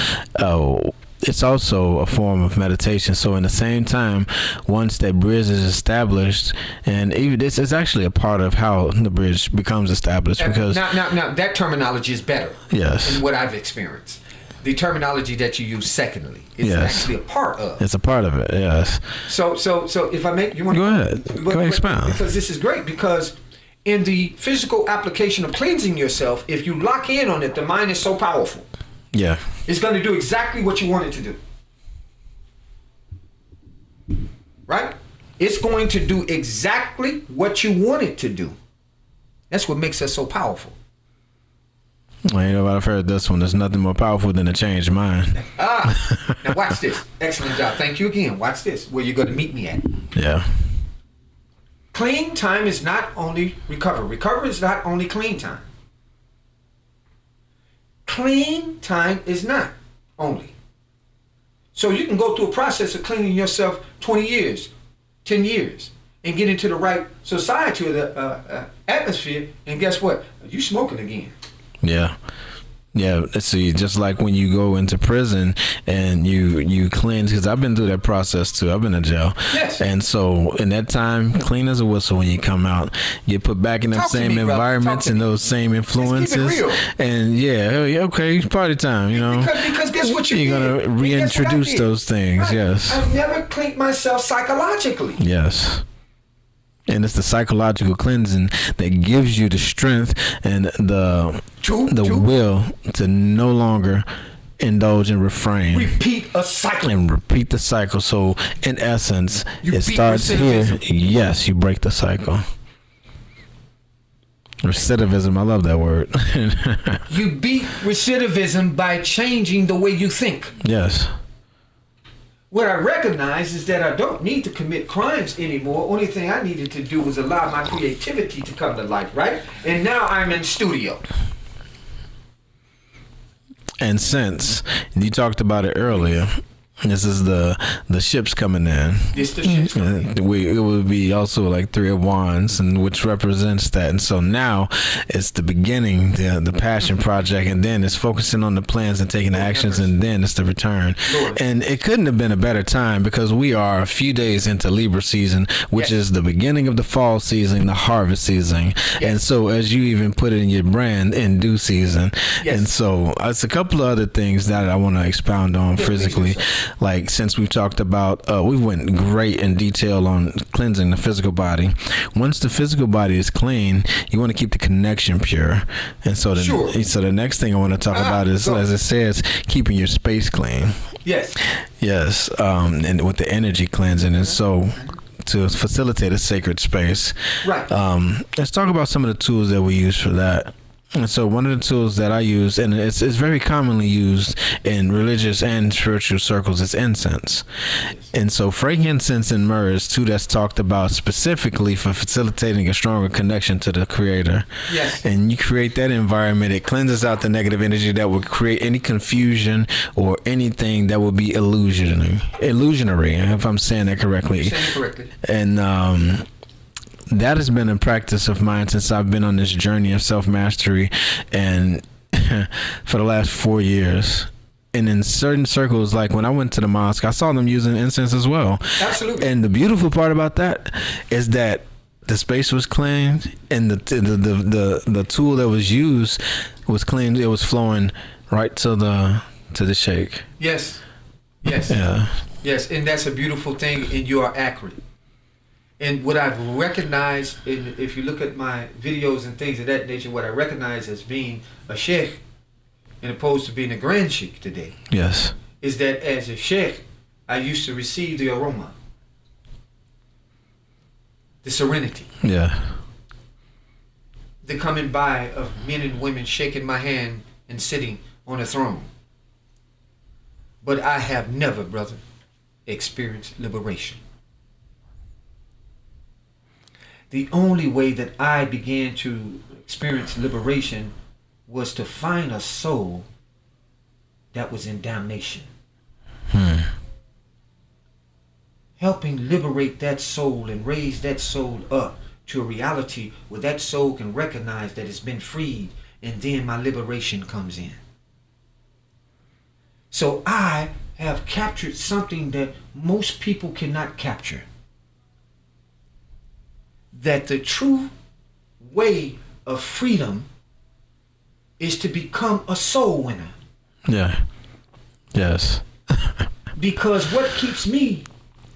it's also a form of meditation. So in the same time, once that bridge is established, and even this is actually a part of how the bridge becomes established, because now that terminology is better. Yes. In what I've experienced. The terminology that you use secondly is actually a part of. It's a part of it. Yes. So if I make you want go ahead, go ahead, expound. Because this is great, because in the physical application of cleansing yourself, if you lock in on it, the mind is so powerful. Yeah. It's going to do exactly what you want it to do. Right? It's going to do exactly what you want it to do. That's what makes us so powerful. Well, you know what? I've heard this one. There's nothing more powerful than a changed mind. Now watch this. Excellent job. Thank you again. Watch this. Where you're going to meet me at. Yeah. Clean time is not only recovery. Recovery is not only clean time. Clean time is not only. So you can go through a process of cleaning yourself 20 years, 10 years, and get into the right society or the atmosphere, and guess what? You smoking again. Yeah. Yeah, see, just like when you go into prison and you cleanse, because I've been through that process too. I've been in jail. Yes. And so in that time, clean as a whistle when you come out. You put back in the same environments and those same influences. And okay, party time, you know. Because guess what you're going to reintroduce those things, yes. I've never cleaned myself psychologically. Yes. And it's the psychological cleansing that gives you the strength and the will to no longer indulge and refrain. Repeat a cycle. And repeat the cycle. So in essence, it starts here. Yes, you break the cycle. Recidivism, I love that word. You beat recidivism by changing the way you think. Yes. What I recognize is that I don't need to commit crimes anymore. Only thing I needed to do was allow my creativity to come to life, right? And now I'm in studio. And since you talked about it earlier, this is the ships coming in. It's the ships coming in. It would be also like Three of Wands, and which represents that. And so now it's the beginning, the passion project, and then it's focusing on the plans and taking the actions, and then it's the return. And it couldn't have been a better time, because we are a few days into Libra season, which is the beginning of the fall season, the harvest season. And so as you even put it in your brand, in due season. And so it's a couple of other things that I want to expound on physically. Like, since we've talked about, we went great in detail on cleansing the physical body. Once the physical body is clean, you want to keep the connection pure. And so the next thing I want to talk about is, as it says, keeping your space clean. Yes. Yes. And with the energy cleansing. And so to facilitate a sacred space. Right. Let's talk about some of the tools that we use for that. And so one of the tools that I use, and it's very commonly used in religious and spiritual circles, is incense. And so frankincense and myrrh is two that's talked about specifically for facilitating a stronger connection to the Creator. Yes. And you create that environment, it cleanses out the negative energy that would create any confusion or anything that would be illusionary, if I'm saying that correctly. You're saying it correctly. And that has been a practice of mine since I've been on this journey of self-mastery, and for the last 4 years. And in certain circles, like when I went to the mosque, I saw them using incense as well. Absolutely. And the beautiful part about that is that the space was cleaned, and the tool that was used was cleaned. It was flowing right to the shake. Yes. Yes. Yeah. Yes, and that's a beautiful thing, and you are accurate. And what I've recognized, if you look at my videos and things of that nature, what I recognize as being a sheikh, and opposed to being a grand sheikh today, Yes. is that as a sheikh, I used to receive the aroma, the serenity, Yeah. the coming by of men and women shaking my hand and sitting on a throne. But I have never, brother, experienced liberation. the only way that I began to experience liberation was to find a soul that was in damnation. Helping liberate that soul and raise that soul up to a reality where that soul can recognize that it's been freed, and then my liberation comes in. So I have captured something that most people cannot capture. That the true way of freedom is to become a soul winner. Yeah. Yes. Because what keeps me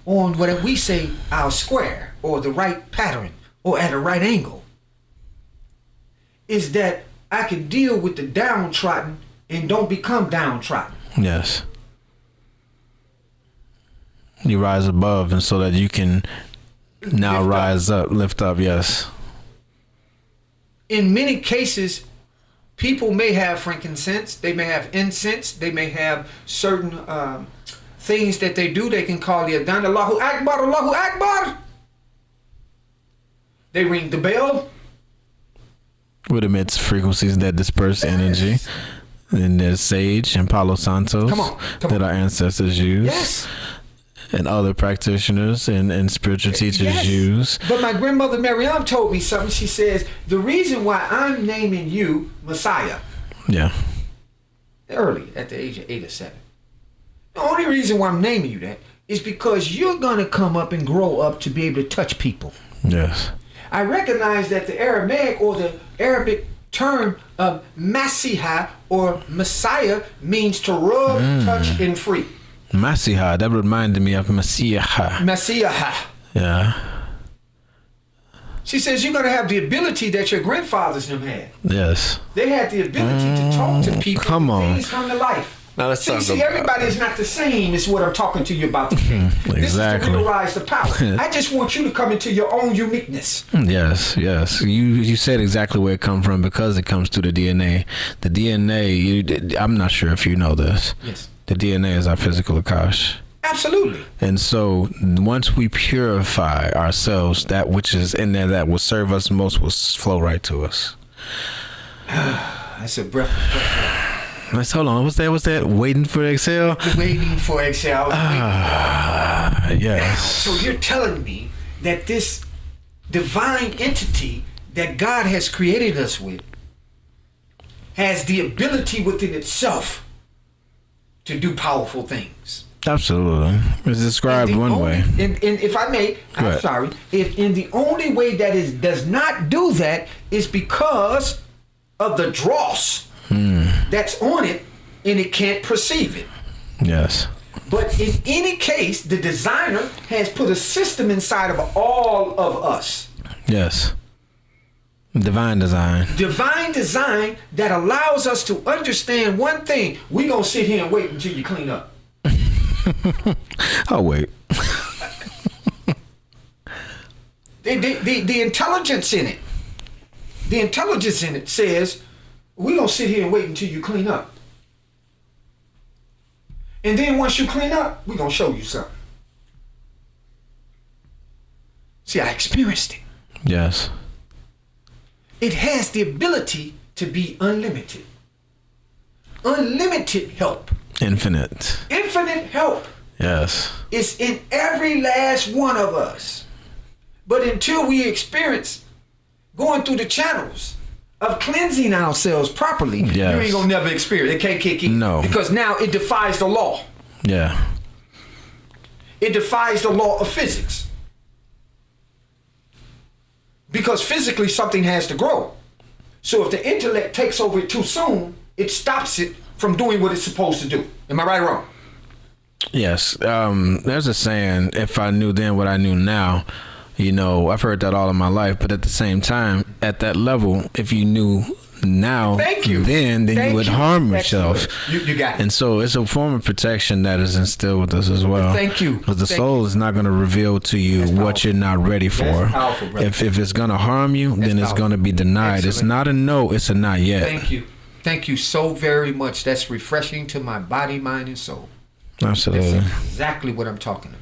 on what we say our square or the right pattern or at a right angle is that I can deal with the downtrodden and don't become downtrodden. Yes. You rise above, and so that you can now rise up, lift up. Yes. In many cases, people may have frankincense, they may have incense, they may have certain things that they do. They can call the Adhan, Allahu Akbar, Allahu Akbar. They ring the bell. With emits frequencies that disperse energy. And there's sage and Palo Santos that our ancestors use. Yes. And other practitioners and spiritual teachers use. But my grandmother Mariam told me something. She says, the reason why I'm naming you Messiah. Yeah. Early, at the age of 8 or 7. The only reason why I'm naming you that is because you're going to come up and grow up to be able to touch people. Yes. I recognize that the Aramaic or the Arabic term of Masiha or Messiah means to rub, touch, and free. Masiha, that reminded me of Masiha. Masiha. Yeah. She says you're going to have the ability that your grandfathers had. Yes. They had the ability to talk to people. Come on. Things come to life. Now let's talk See, everybody is not the same is what I'm talking to you about today. Exactly. This is to realize the power. I just want you to come into your own uniqueness. Yes, yes. You said exactly where it comes from, because it comes through the DNA. The DNA, I'm not sure if you know this. Yes. The DNA is our physical Akash. Absolutely. And so once we purify ourselves, that which is in there that will serve us most will flow right to us. That's a breath. Let's hold on. What's that? Waiting for exhale? Waiting for exhale. Yes. So you're telling me that this divine entity that God has created us with has the ability within itself to do powerful things. Absolutely. It's described one way. And if I may, I'm sorry. And the only way that it does not do that is because of the dross that's on it, and it can't perceive it. Yes. But in any case, the designer has put a system inside of all of us. Yes. Divine design. Divine design that allows us to understand one thing. We're going to sit here and wait until you clean up. I'll wait. The intelligence in it. The intelligence in it says, we're going to sit here and wait until you clean up. And then once you clean up, we're going to show you something. See, I experienced it. Yes. It has the ability to be unlimited. Unlimited help. Infinite. Infinite help. Yes. It's in every last one of us. But until we experience going through the channels of cleansing ourselves properly, you ain't gonna never experience it. It can't kick in. No. Because now it defies the law. Yeah. It defies the law of physics. Because physically something has to grow. So if the intellect takes over it too soon, it stops it from doing what it's supposed to do. Am I right or wrong? Yes. There's a saying, if I knew then what I knew now. You know, I've heard that all of my life, but at the same time, at that level, if you knew now, then you would harm yourself. You got it. And so it's a form of protection that is instilled with us as well. Thank you. Because the soul is not going to reveal to you what you're not ready for. That's powerful, brother. If it's going to harm you, then it's going to be denied. Excellent. It's not a no, it's a not yet. Thank you. Thank you so very much. That's refreshing to my body, mind, and soul. Absolutely. That's exactly what I'm talking about.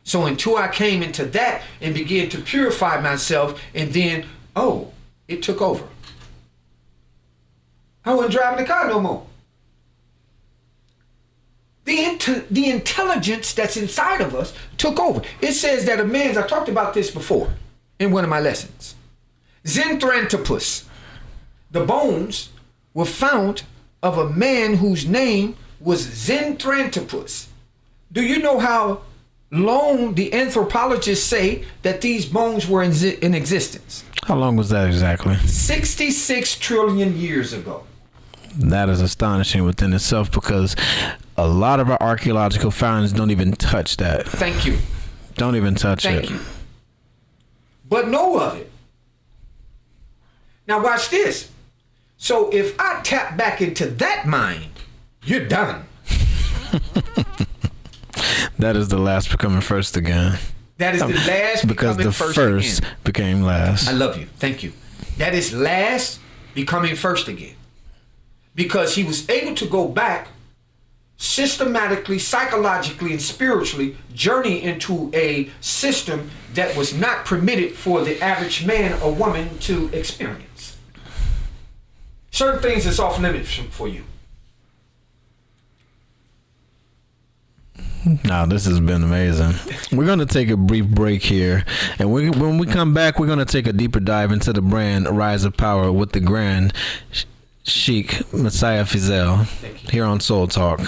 So until I came into that and began to purify myself, and then, it took over. I wasn't driving the car no more. The intelligence that's inside of us took over. It says that I talked about this before in one of my lessons. Zenthranthropus. The bones were found of a man whose name was Zenthranthropus. Do you know how long the anthropologists say that these bones were in existence? How long was that exactly? 66 trillion years ago. That is astonishing within itself, because a lot of our archaeological finds don't even touch that. Thank you. Don't even touch it. Thank you. But know of it. Now watch this. So if I tap back into that mind, you're done. That is the last becoming first again. That is the last because becoming the first again. Became last. I love you. Thank you. That is last becoming first again. Because he was able to go back systematically, psychologically, and spiritually journey into a system that was not permitted for the average man or woman to experience. Certain things is off limits for you. Now, this has been amazing. We're going to take a brief break here. And when we come back, we're going to take a deeper dive into the brand Rise of Power with the Grand Sheikh Messiah Fizel here on Soul Talk.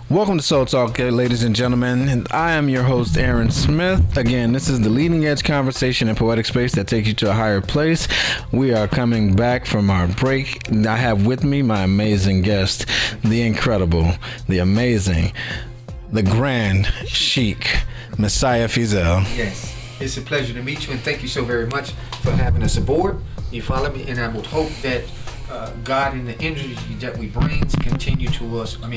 Welcome to Soul Talk, ladies and gentlemen. And I am your host, Aaron Smith. Again, this is the leading edge conversation in poetic space that takes you to a higher place. We are coming back from our break. I have with me my amazing guest, the incredible, the amazing, the grand, chic, Messiah Fizel. Yes, it's a pleasure to meet you, and thank you so very much for having us aboard. You follow me, and I would hope that God and the energy that we bring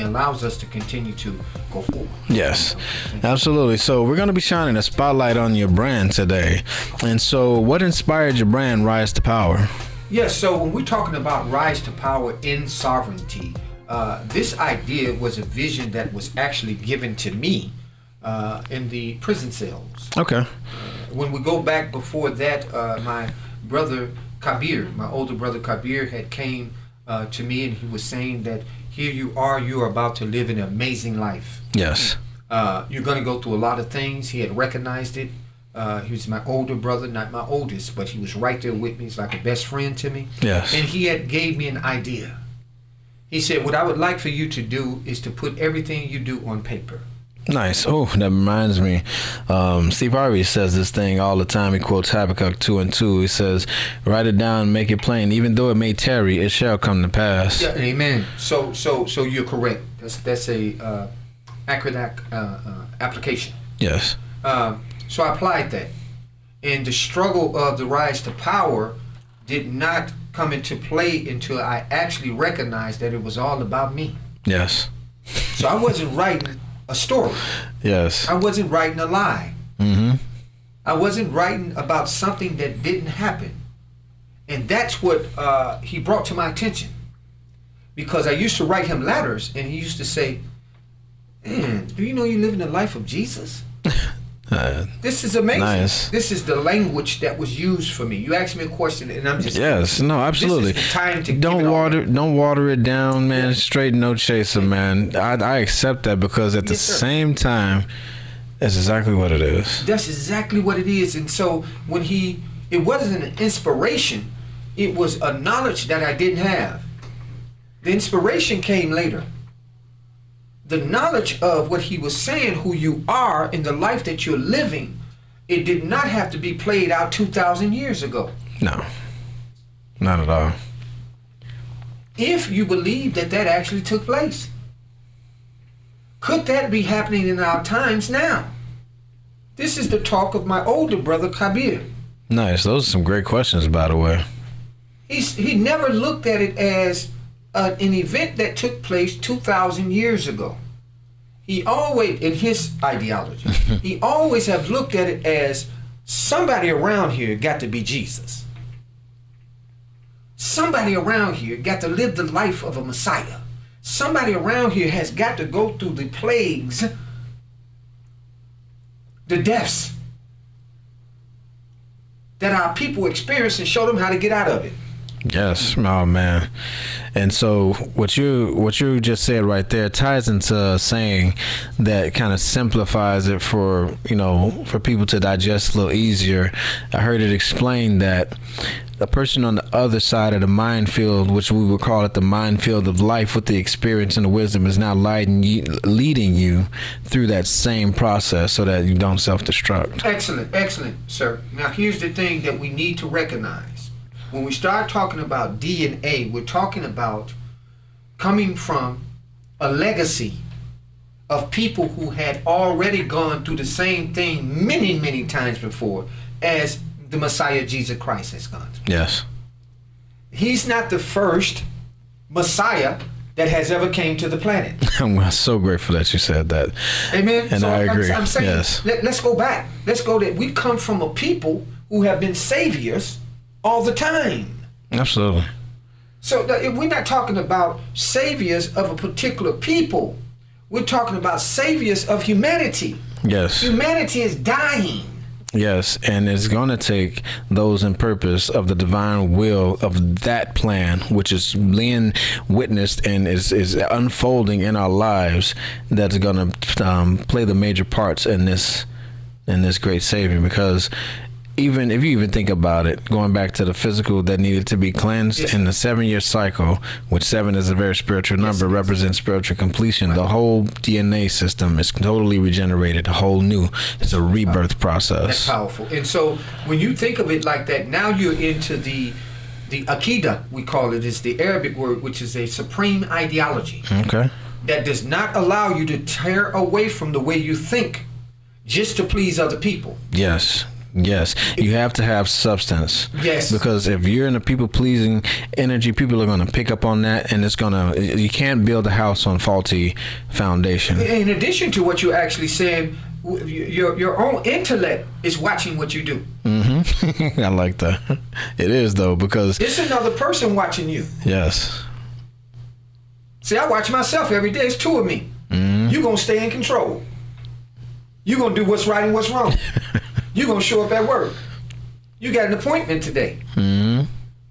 allows us to continue to go forward. Yes, absolutely. So we're going to be shining a spotlight on your brand today. And so what inspired your brand, Rise to Power? Yes, so when we're talking about rise to power in sovereignty, this idea was a vision that was actually given to me in the prison cells. Okay. When we go back before that, my brother Kabir, my older brother Kabir, had came to me, and he was saying that here you are about to live an amazing life. Yes. You're going to go through a lot of things. He had recognized it. He was my older brother, not my oldest, but he was right there with me. He's like a best friend to me. Yes. And he had gave me an idea. He said, what I would like for you to do is to put everything you do on paper. Nice. Oh, that reminds me. Steve Harvey says this thing all the time. He quotes Habakkuk 2:2. He says, write it down, make it plain. Even though it may tarry, it shall come to pass. Yeah, amen. So you're correct. That's a accurate application. Yes. So I applied that. And the struggle of the rise to power did not come into play until I actually recognized that it was all about me. Yes. So I wasn't writing a story. Yes. I wasn't writing a lie. Mm-hmm. I wasn't writing about something that didn't happen. And that's what he brought to my attention. Because I used to write him letters, and he used to say, man, do you know you're living the life of Jesus? This is amazing. Nice. This is the language that was used for me. You asked me a question, and I'm just absolutely. This is the time to don't water it down, man. Yeah. Straight no chaser, man. I accept that because at the same time, that's exactly what it is. That's exactly what it is. And so when it wasn't an inspiration, it was a knowledge that I didn't have. The inspiration came later. The knowledge of what he was saying, who you are in the life that you're living, it did not have to be played out 2,000 years ago. No, not at all. If you believe that actually took place, could that be happening in our times now? This is the talk of my older brother Kabir. Nice. Those are some great questions, by the way. He never looked at it as an event that took place 2,000 years ago. He always, in his ideology, he always have looked at it as somebody around here got to be Jesus. Somebody around here got to live the life of a Messiah. Somebody around here has got to go through the plagues, the deaths that our people experience, and show them how to get out of it. Yes, oh man. And so what you just said right there ties into a saying that kind of simplifies it for people to digest a little easier. I heard it explained that the person on the other side of the minefield, which we would call it the minefield of life, with the experience and the wisdom, is now leading you through that same process so that you don't self-destruct. Excellent, sir. Now here's the thing that we need to recognize. When we start talking about DNA, we're talking about coming from a legacy of people who had already gone through the same thing many, many times before as the Messiah Jesus Christ has gone through. Yes. He's not the first Messiah that has ever came to the planet. I'm so grateful that you said that. Amen. And so I agree. I'm saying, yes. Let's go back. Let's go there. We come from a people who have been saviors all the time. Absolutely. So we're not talking about saviors of a particular people. We're talking about saviors of humanity. Yes. Humanity is dying. Yes, and it's going to take those in purpose of the divine will of that plan, which is being witnessed and is unfolding in our lives, that's going to play the major parts in this great Savior. Because even if you even think about it, going back to the physical that needed to be cleansed Yes. in the 7-year cycle, which 7 is a very spiritual number, Yes. represents spiritual completion. The whole DNA system is totally regenerated, a whole new. It's a rebirth That's process. powerful. And so when you think of it like that, now you're into the Aqidah, we call it, is the Arabic word, which is a supreme ideology Okay. that does not allow you to tear away from the way you think just to please other people. Yes. Yes. You have to have substance. Yes. Because if you're in a people pleasing energy, people are going to pick up on that, and you can't build a house on faulty foundation. In addition to what you're actually saying, your own intellect is watching what you do. Mm-hmm. I like that. It is, though, because It's another person watching you. yes. See, I watch myself every day. It's two of me. Mm-hmm. You're going to stay in control. You're going to do what's right and what's wrong. You're going to show up at work. You got an appointment today. Mm-hmm.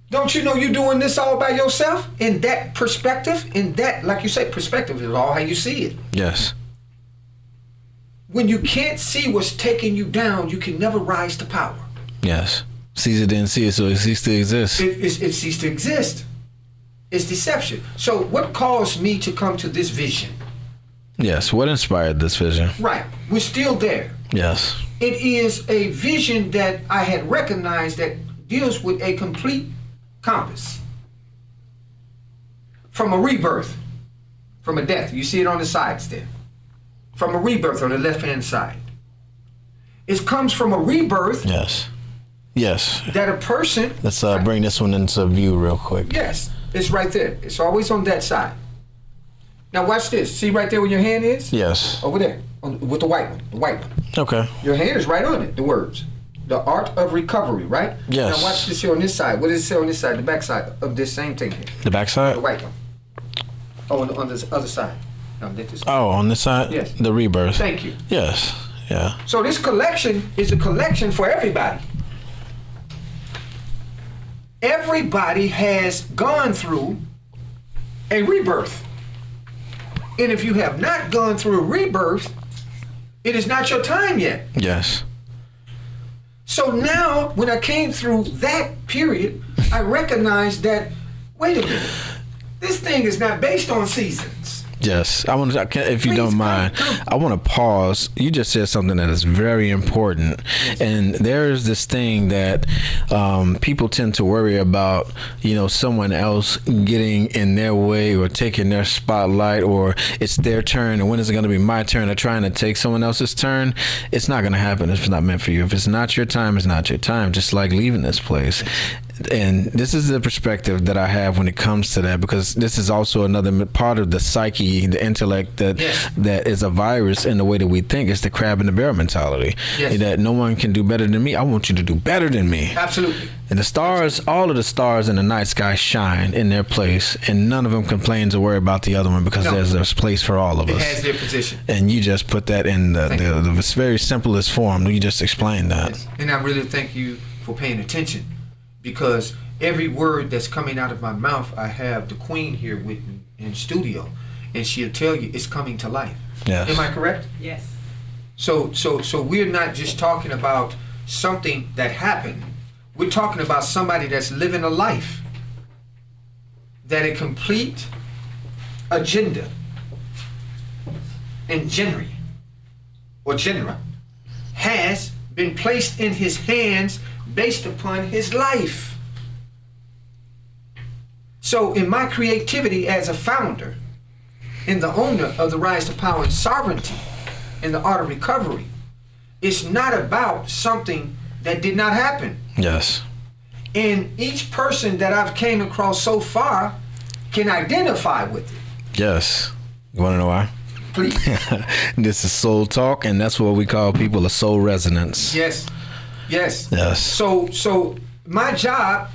Don't you know you're doing this all by yourself? In that perspective, like you say, perspective is all how you see it. Yes. When you can't see what's taking you down, you can never rise to power. Yes. Caesar didn't see it, so it ceased to exist. It ceased to exist. It's deception. So what caused me to come to this vision? Yes. What inspired this vision? Right. We're still there. Yes. It is a vision that I had recognized that deals with a complete compass. From a rebirth, from a death. You see it on the sides there. From a rebirth on the left-hand side. It comes from a rebirth Yes. Yes. that a person... Let's bring this one into view real quick. Yes, it's right there. It's always on that side. Now watch this. See right there where your hand is? Yes. Over there, with the white one. The white one. Okay. Your hand is right on it, the words. The art of recovery, right? Yes. Now watch this here on this side. What does it say on this side? The back side of this same thing here. The backside? The white one. Oh, on this other side. Now, this. Oh, on this side? Yes. The rebirth. Thank you. Yes. Yeah. So this collection is a collection for everybody. Everybody has gone through a rebirth. And if you have not gone through a rebirth, it is not your time yet. Yes. So now, when I came through that period, I recognized that, wait a minute, this thing is not based on seasons. Yes, I want to. If you Please, don't mind, come. I want to pause. You just said something that is very important, and there is this thing that people tend to worry about. You know, someone else getting in their way or taking their spotlight, or it's their turn, and when is it going to be my turn? Or trying to take someone else's turn. It's not going to happen if it's not meant for you. If it's not your time, it's not your time. Just like leaving this place. And this is the perspective that I have when it comes to that, because this is also another part of the psyche, the intellect that Yes. that is a virus in the way that we think. It's the crab and the bear mentality. Yes. That no one can do better than me. I want you to do better than me. Absolutely. And the stars, all of the stars in the night sky shine in their place, and none of them complains or worry about the other one, because No. there's a place for all of It us. has their position. And you just put that in the very simplest form. You just explained that. Yes. And I really thank you for paying attention, because every word that's coming out of my mouth, I have the queen here with me in studio, and she'll tell you it's coming to life. Yes. Am I correct? Yes. So we're not just talking about something that happened. We're talking about somebody that's living a life that a complete agenda and genre has been placed in his hands based upon his life. So in my creativity as a founder and the owner of the Rise to Power and Sovereignty and the Art of Recovery, it's not about something that did not happen. Yes. And each person that I've came across so far can identify with it. Yes. You want to know why? Please. This is soul talk, and that's what we call people a soul resonance. Yes. Yes. Yes. So my job,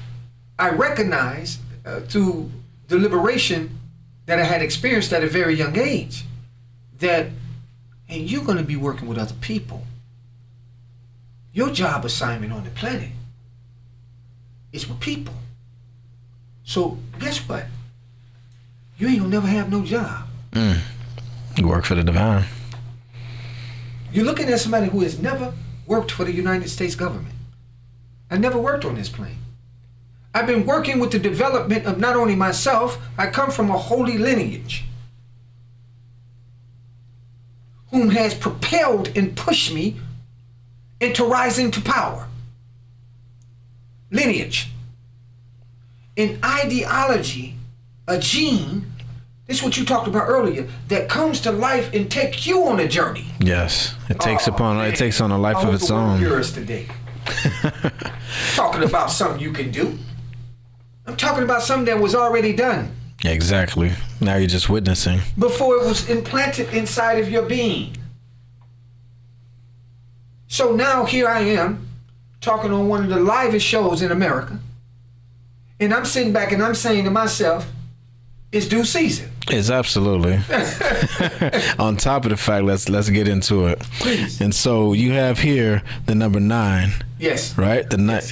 I recognize through the liberation that I had experienced at a very young age, that, hey, you're going to be working with other people. Your job assignment on the planet is with people. So guess what? You ain't gonna never have no job. You work for the divine. You're looking at somebody who has never worked for the United States government. I never worked on this plane. I've been working with the development of not only myself, I come from a holy lineage whom has propelled and pushed me into rising to power. Lineage. An ideology, a gene, this is what you talked about earlier, that comes to life and takes you on a journey. Yes. It takes on a life of its own. Today. Talking about something you can do. I'm talking about something that was already done. Exactly. Now you're just witnessing. Before it was implanted inside of your being. So now here I am, talking on one of the livest shows in America. And I'm sitting back and I'm saying to myself, it's due season. It's absolutely. On top of the fact, let's get into it. Please. And so you have here the number 9. Yes. Right? The 9.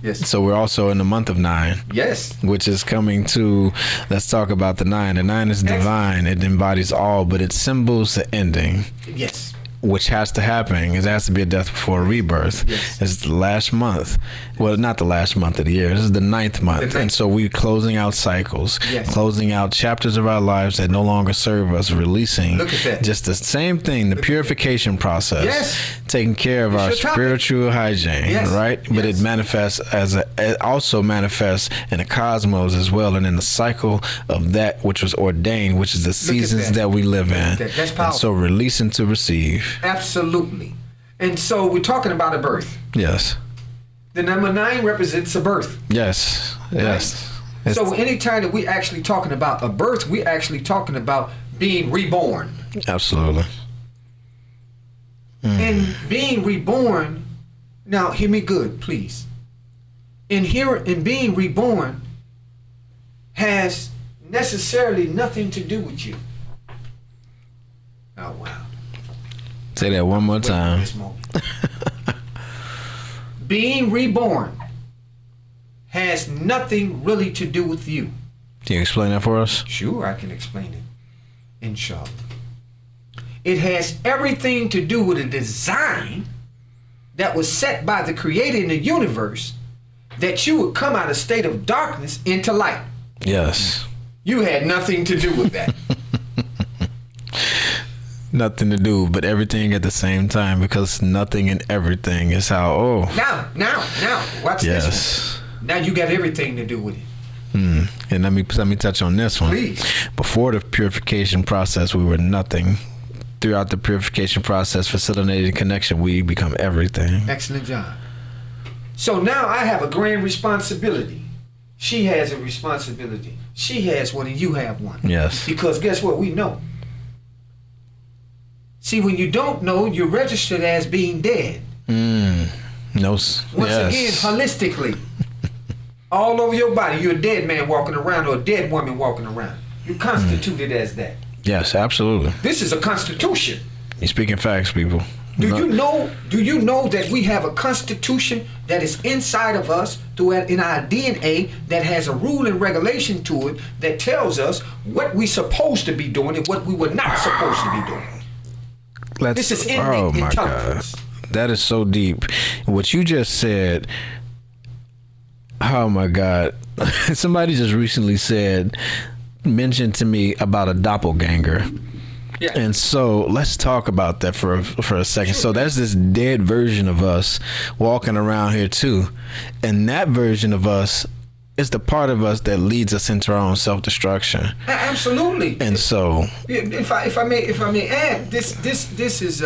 Yes. So we're also in the month of 9. Yes. Which is coming to, let's talk about the 9. The 9 is divine. It embodies all, but it symbols the ending. Yes. Which has to happen. It has to be a death before a rebirth. Yes. It's the last month. Well, not the last month of the year. This is the 9th month. And so we're closing out cycles, closing out chapters of our lives that no longer serve us, releasing. Look at that. Just the same thing, the purification process. Yes. Taking care of our spiritual hygiene, right? But it manifests it also manifests in the cosmos as well, and in the cycle of that which was ordained, which is the seasons that we live in. That's powerful. And so releasing to receive. Absolutely. And so we're talking about a birth. Yes. The number 9 represents a birth. Yes. Yes. Right? So anytime that we're actually talking about a birth, we're actually talking about being reborn. Absolutely. And being reborn, now hear me good, please. In being reborn has necessarily nothing to do with you. Oh, wow. Say that one more time. Being reborn has nothing really to do with you. Can you explain that for us? Sure, I can explain it. Inshallah. It has everything to do with a design that was set by the Creator in the universe that you would come out of state of darkness into light. Yes. You had nothing to do with that. Nothing to do, but everything at the same time, because nothing and everything is how. Now, watch this one. Now you got everything to do with it. And let me touch on this one. Please. Before the purification process, we were nothing. Throughout the purification process, facilitating connection, we become everything. Excellent job. So now I have a grand responsibility. She has a responsibility. She has one and you have one. Yes. Because guess what? We know. See, when you don't know, you're registered as being dead. No. Once again, holistically. All over your body, you're a dead man walking around or a dead woman walking around. You're constituted as that. Yes, absolutely. This is a constitution. You're speaking facts, people. Do you know that we have a constitution that is inside of us in our DNA that has a rule and regulation to it that tells us what we're supposed to be doing and what we were not supposed to be doing. This is innate intelligence. God. That is so deep. What you just said, oh my God. Somebody just recently mentioned to me about a doppelganger. Yeah. And so let's talk about that for a second. Sure. So that's this dead version of us walking around here too. And that version of us is the part of us that leads us into our own self-destruction. Absolutely. And so if I may add, this is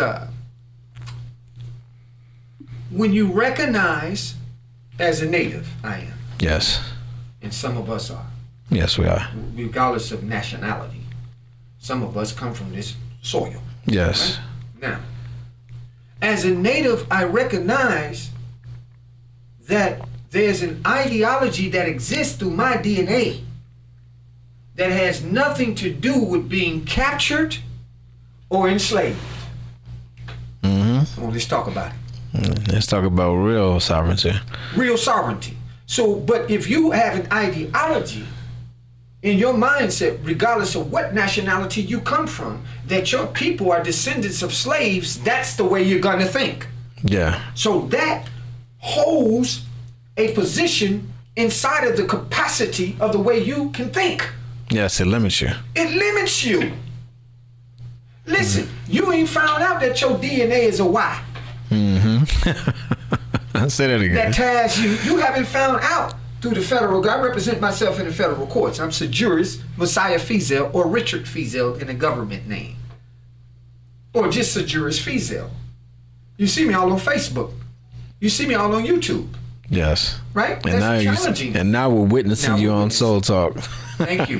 when you recognize as a native, I am. Yes. And some of us are. Yes, we are. Regardless of nationality. Some of us come from this soil. Yes. Right? Now, as a native, I recognize that there's an ideology that exists through my DNA that has nothing to do with being captured or enslaved. Well, let's talk about it. Let's talk about real sovereignty. Real sovereignty. So, but if you have an ideology in your mindset, regardless of what nationality you come from, that your people are descendants of slaves, that's the way you're going to think. Yeah. So that holds a position inside of the capacity of the way you can think. Yes, it limits you. It limits you. Listen, you ain't found out that your DNA is a Y. Say that again. That ties you. You haven't found out through the federal. I represent myself in the federal courts. I'm Sejuris Messiah Fizel or Richard Fizel in the government name. Or just Sejuris Fizel. You see me all on Facebook. You see me all on YouTube. Yes. Right? And That's challenging. now we're witnessing you on Soul Talk. Thank you.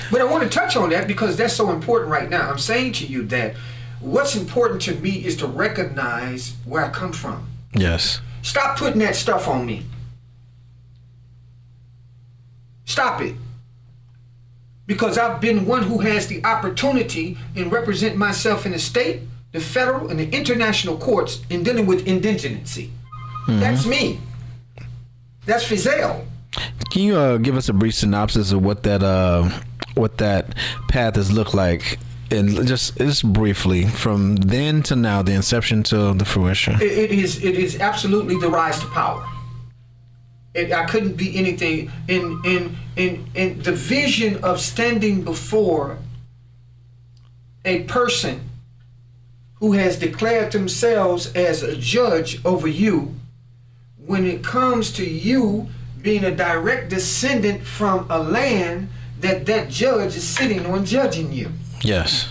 But I want to touch on that because that's so important right now. I'm saying to you that what's important to me is to recognize where I come from. Yes. Stop putting that stuff on me. Stop it. Because I've been one who has the opportunity and represent myself in the state, the federal, and the international courts in dealing with indigeneity. That's me. That's Fizel. Can you give us a brief synopsis of what that path has looked like, and just briefly from then to now, the inception to the fruition? It is absolutely the rise to power. I couldn't be anything in the vision of standing before a person who has declared themselves as a judge over you. When it comes to you being a direct descendant from a land that judge is sitting on judging you. Yes.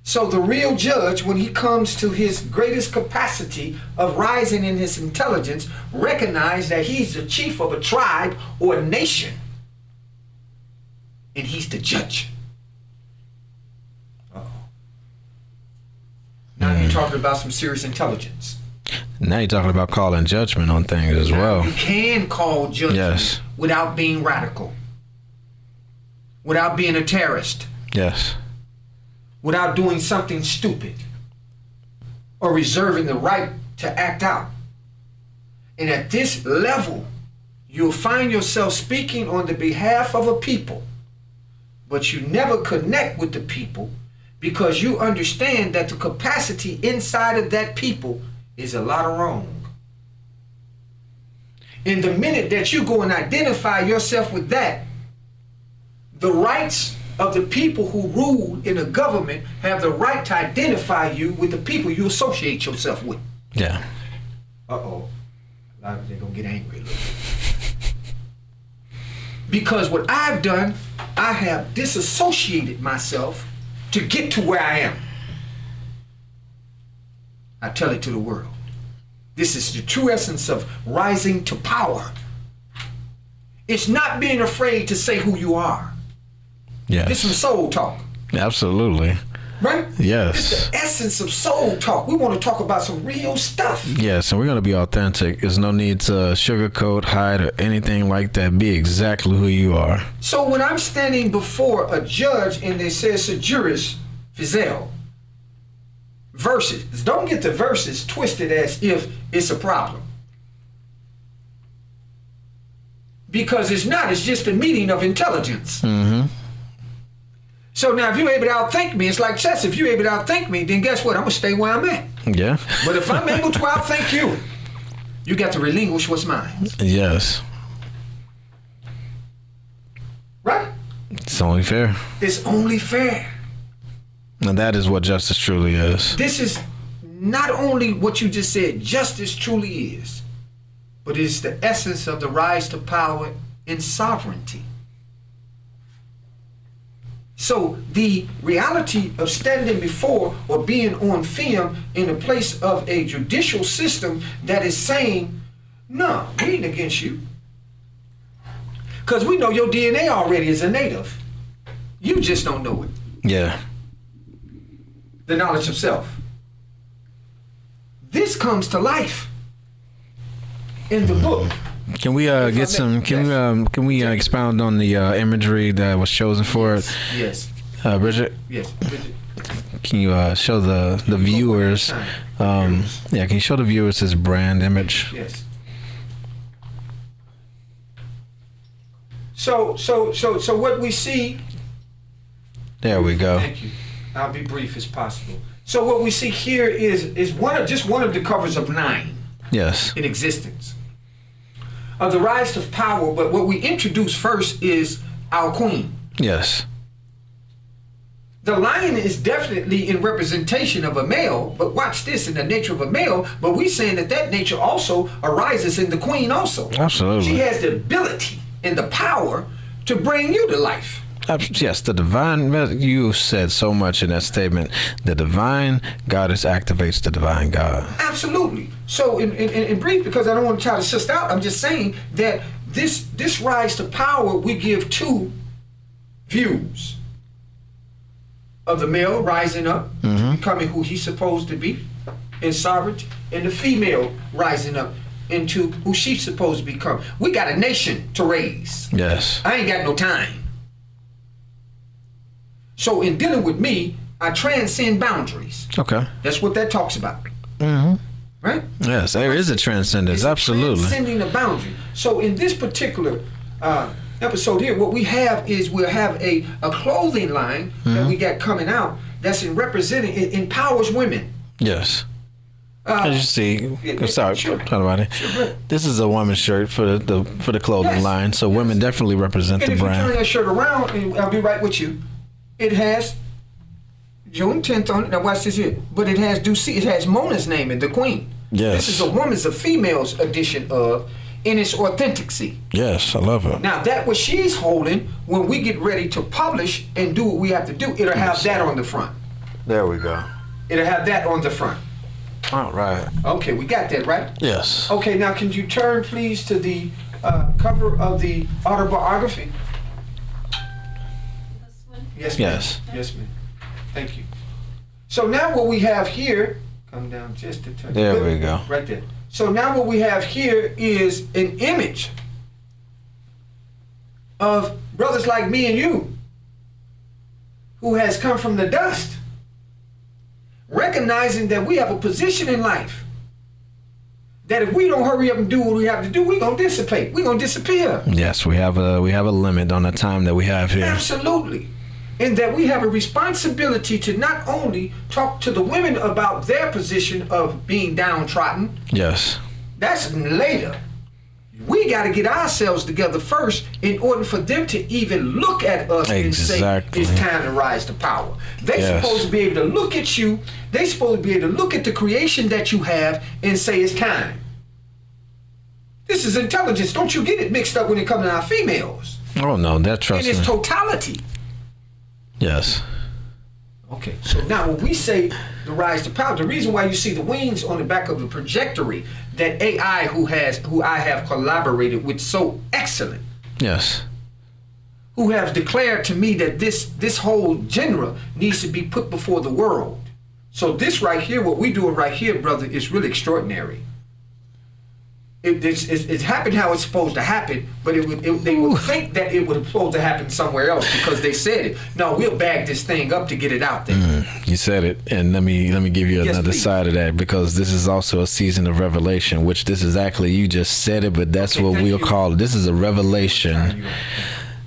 So the real judge, when he comes to his greatest capacity of rising in his intelligence, recognize that he's the chief of a tribe or a nation. And he's the judge. Uh-oh. Now you're talking about some serious intelligence. Now you're talking about calling judgment on things as well. You can call judgment without being radical, without being a terrorist. Yes. Without doing something stupid or reserving the right to act out. And at this level, you'll find yourself speaking on the behalf of a people, but you never connect with the people because you understand that the capacity inside of that people is a lot of wrong. In the minute that you go and identify yourself with that, the rights of the people who rule in a government have the right to identify you with the people you associate yourself with. Yeah. Uh-oh. A lot of them are going to get angry. Because what I've done, I have disassociated myself to get to where I am. I tell it to the world. This is the true essence of rising to power. It's not being afraid to say who you are. Yes. This is soul talk. Absolutely. Right? Yes. It's the essence of soul talk. We want to talk about some real stuff. Yes, and we're going to be authentic. There's no need to sugarcoat, hide, or anything like that. Be exactly who you are. So when I'm standing before a judge and they say Sejuris Fizel, verses, don't get the verses twisted as if it's a problem. Because it's not. It's just a meeting of intelligence. Mm-hmm. So now if you're able to outthink me, it's like chess. If you're able to outthink me, then guess what? I'm going to stay where I'm at. Yeah. But if I'm able to outthink you, you got to relinquish what's mine. Yes. Right? It's only fair. It's only fair. And that is what justice truly is. This is not only what you just said, justice truly is, but it's the essence of the rise to power and sovereignty. So the reality of standing before or being on film in the place of a judicial system that is saying, no, we ain't against you. Because we know your DNA already is a native. You just don't know it. Yeah. The knowledge of self. This comes to life in the book. Can we get some? Can we expound on the imagery that was chosen for it? Yes. Bridget. Yes. Bridget. Can you show the viewers? Can you show the viewers this brand image? Yes. So what we see. There we go. Thank you. I'll be brief as possible. So what we see here is one of the covers of 9. Yes. In existence. of the rise to power, but what we introduce first is our queen. Yes. The lion is definitely in representation of a male, but watch this, in the nature of a male, but we saying that nature also arises in the queen also. Absolutely. She has the ability and the power to bring you to life. Yes, the divine, you said so much in that statement. The divine goddess activates the divine God. Absolutely. So in brief, because I don't want to try to suss out, I'm just saying that this rise to power, we give two views of the male rising up, becoming who he's supposed to be in sovereignty, and the female rising up into who she's supposed to become. We got a nation to raise. Yes. I ain't got no time. So in dealing with me, I transcend boundaries. Okay. That's what that talks about. Right? Yes, there is a transcendence. It's Absolutely. Transcending a boundary. So in this particular episode here, what we have is we'll have a clothing line that we got coming out that's representing, it empowers women. Yes. As you see, sorry, talk about it. Sure. This is a woman's shirt for the clothing line, so women definitely represent And the if you brand. turn that shirt around, and I'll be right with you, it has June 10th on it. Now watch this here. But it has it has Mona's name in the queen. Yes. This is a female's edition of, in its authenticity. Yes, I love it. Now that what she's holding, when we get ready to publish and do what we have to do, it'll have that on the front. There we go. It'll have that on the front. All right. Okay, we got that, right? Yes. Okay, now can you turn please to the cover of the autobiography? This one? Yes, ma'am. Yes. Yes, ma'am. Thank you. So now what we have here, come down just a touch. There we go. Right there. So now what we have here is an image of brothers like me and you who has come from the dust, recognizing that we have a position in life that if we don't hurry up and do what we have to do, we're going to dissipate. We're going to disappear. Yes, we have a limit on the time that we have here. Absolutely. And that we have a responsibility to not only talk to the women about their position of being downtrodden. Yes. That's later. We got to get ourselves together first in order for them to even look at us and say it's time to rise to power. They're supposed to be able to look at you. They're supposed to be able to look at the creation that you have and say it's time. This is intelligence. Don't you get it mixed up when it comes to our females. Oh no, that trust in its me. totality. Yes. Okay, so now when we say the rise to power, the reason why you see the wings on the back of the trajectory that AI who I have collaborated with so excellent. Yes. Who have declared to me that this whole genre needs to be put before the world. So this right here, what we doing right here, brother, is really extraordinary. It happened how it's supposed to happen, but they would think that it was supposed to happen somewhere else because they said it. No, we'll bag this thing up to get it out there. You said it, and let me give you another please. side of that, because this is also a season of revelation, which this is actually, you just said it, but that's what we'll call it. This is a revelation.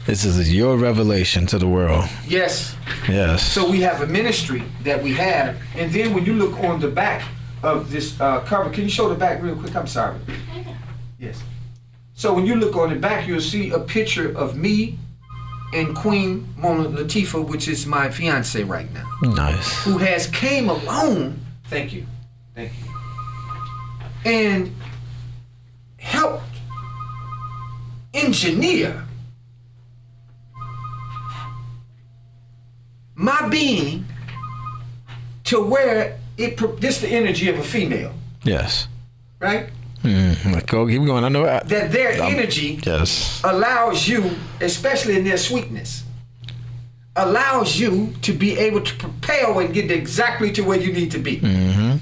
This is your revelation to the world. Yes. Yes. So we have a ministry that we have, and then when you look on the back of this cover, can you show the back real quick? I'm sorry. Yes. So when you look on the back, you'll see a picture of me and Queen Mona Latifa, which is my fiance right now. Nice. Who has came along, thank you, and helped engineer my being to where this the energy of a female. Yes. Right? Go, keep going. I know that their energy allows you, especially in their sweetness, allows you to be able to propel and get exactly to where you need to be.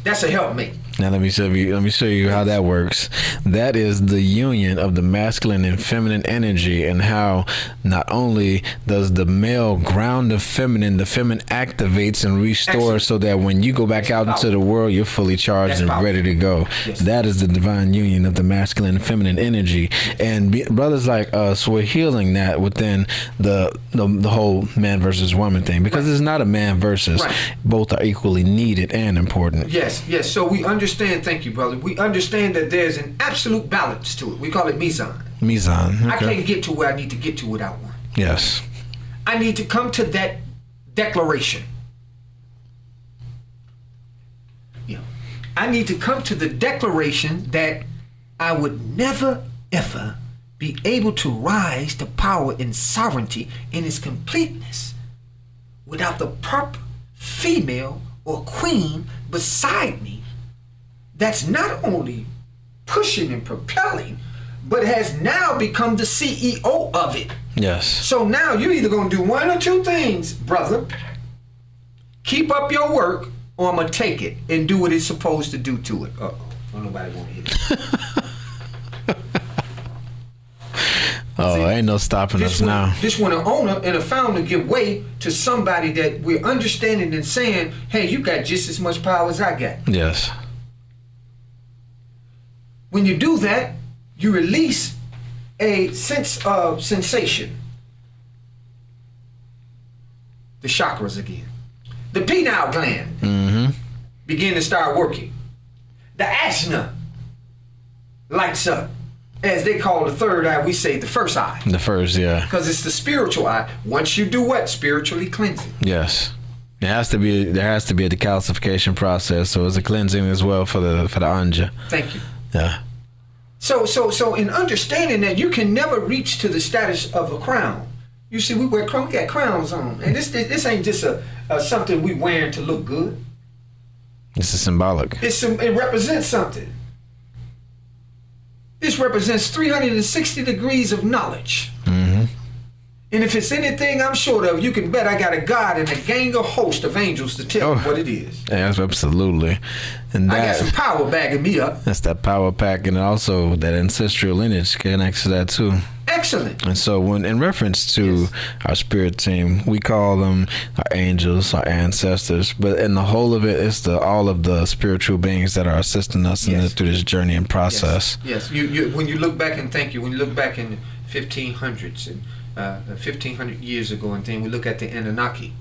That's a helpmate. Now let me show you how that works. That is the union of the masculine and feminine energy, and how not only does the male ground the feminine activates and restores, so that when you go back out into the world, you're fully charged and ready to go. Yes. That is the divine union of the masculine and feminine energy. And brothers like us, we're healing that within the whole man versus woman thing, because it's not a man versus. Both are equally needed and important. Yes. So we understand understand, thank you, brother. We understand that there's an absolute balance to it. We call it mizan. Mizan. Okay. I can't get to where I need to get to without one. Yes. I need to come to that declaration. Yeah. I need to come to the declaration that I would never, ever be able to rise to power and sovereignty in its completeness without the proper female or queen beside me that's not only pushing and propelling, but has now become the CEO of it. Yes. So now you're either going to do one or two things, brother. Keep up your work, or I'm going to take it and do what it's supposed to do to it. Uh-oh. Well, nobody want to hear it. Oh, See, ain't no stopping us now. Just when an owner and a founder give way to somebody that we're understanding and saying, hey, you got just as much power as I got. Yes. When you do that, you release a sense of sensation. The chakras again. The pineal gland begin to start working. The ajna lights up. As they call the third eye, we say the first eye. The first, yeah. Because it's the spiritual eye. Once you do what? Spiritually cleansing. Yes. There has to be a decalcification process, so it's a cleansing as well for the anja. Thank you. Yeah. So in understanding that you can never reach to the status of a crown. You see, we got crowns on, and this ain't just a something we wearing to look good. This is symbolic. It represents something. This represents 360 degrees of knowledge. Mm-hmm. And if it's anything I'm short of, you can bet I got a God and a gang of host of angels to tell me what it is. Yeah, absolutely. And I got some power bagging me up. That's that power pack, and also that ancestral lineage connects to that too. Excellent. And so when in reference to our spirit team, we call them our angels, our ancestors, but in the whole of it, it's all of the spiritual beings that are assisting us through this journey and process. Yes. You when you look back, and thank you, when you look back in 1500s and 1500 years ago, and then we look at the Anunnaki,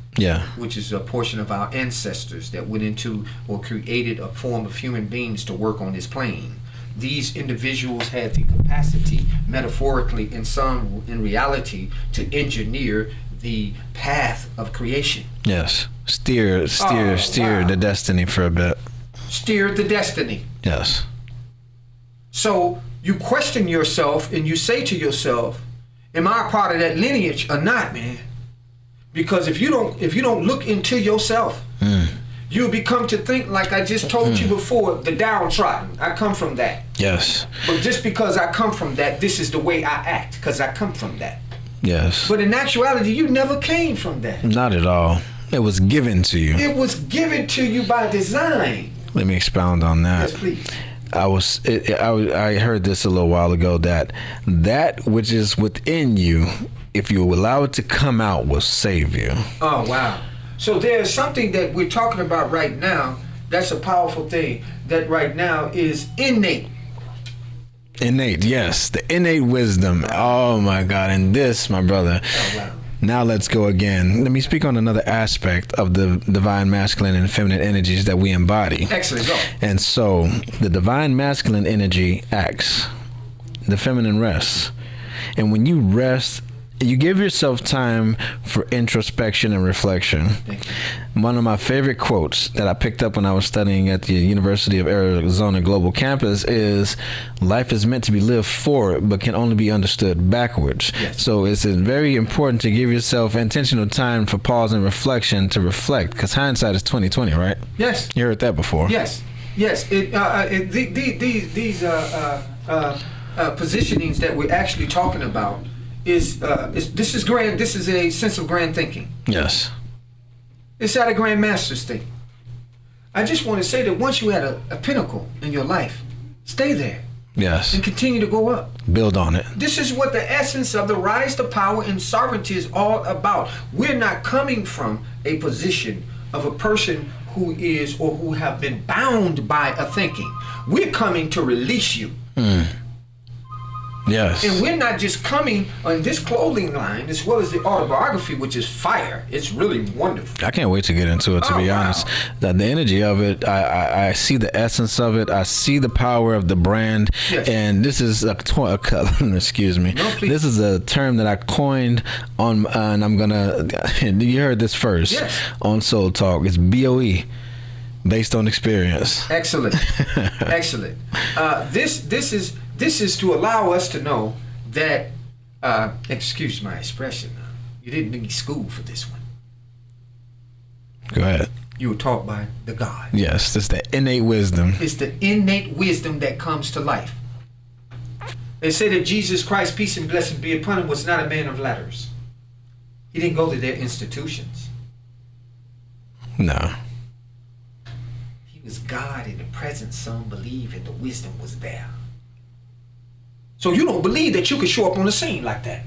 which is a portion of our ancestors that went into or created a form of human beings to work on this plane. These individuals had the capacity, metaphorically and some in reality, to engineer the path of creation. Yes. Steer the destiny for a bit. Steer the destiny. Yes. So you question yourself and you say to yourself, am I a part of that lineage or not, man? Because if you don't look into yourself, you'll become to think, like I just told you before, the downtrodden. I come from that. Yes. But just because I come from that, this is the way I act, because I come from that. Yes. But in actuality, you never came from that. Not at all. It was given to you. It was given to you by design. Let me expound on that. Yes, please. I heard this a little while ago, that which is within you, if you allow it to come out, will save you. Oh, wow. So there's something that we're talking about right now. That's a powerful thing. That right now is innate. Innate, yes. The innate wisdom. Oh, my God. And this, my brother. Oh, wow. Now let's go again. Let me speak on another aspect of the divine masculine and feminine energies that we embody. Excellent, go. And so the divine masculine energy acts. The feminine rests. And when you rest, you give yourself time for introspection and reflection. Thank you. One of my favorite quotes that I picked up when I was studying at the University of Arizona Global Campus is, life is meant to be lived forward, but can only be understood backwards. Yes. So it's very important to give yourself intentional time for pause and reflection to reflect, because hindsight is 20/20, right? Yes. You heard that before. Yes. These positionings that we're actually talking about this is grand. This is a sense of grand thinking. Yes. It's at a grand master's thing. I just want to say that once you're at a pinnacle in your life, stay there. Yes. And continue to go up. Build on it. This is what the essence of the rise to power and sovereignty is all about. We're not coming from a position of a person who is or who have been bound by a thinking. We're coming to release you. Yes. And we're not just coming on this clothing line as well as the autobiography, which is fire. It's really wonderful. I can't wait to get into it, to be honest. The energy of it, I see the essence of it. I see the power of the brand. Yes. And this is excuse me. No, please. This is a term that I coined on, and I'm going to, you heard this first. Yes. On Soul Talk. It's BOE. Based on experience. Excellent. Excellent. This is to allow us to know that, excuse my expression, you didn't need school for this one. Go ahead. You were taught by the God. Yes, it's the innate wisdom. It's the innate wisdom that comes to life. They say that Jesus Christ, peace and blessing be upon him, was not a man of letters. He didn't go to their institutions. No. He was God in the present. Some believe, and the wisdom was there. So you don't believe that you could show up on the scene like that.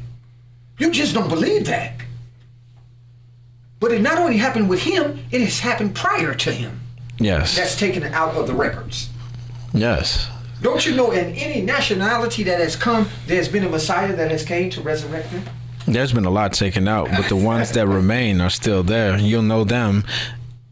You just don't believe that. But it not only happened with him, it has happened prior to him. Yes. That's taken it out of the records. Yes. Don't you know in any nationality that has come, there's been a Messiah that has came to resurrect them? There's been a lot taken out, but the ones that remain are still there. You'll know them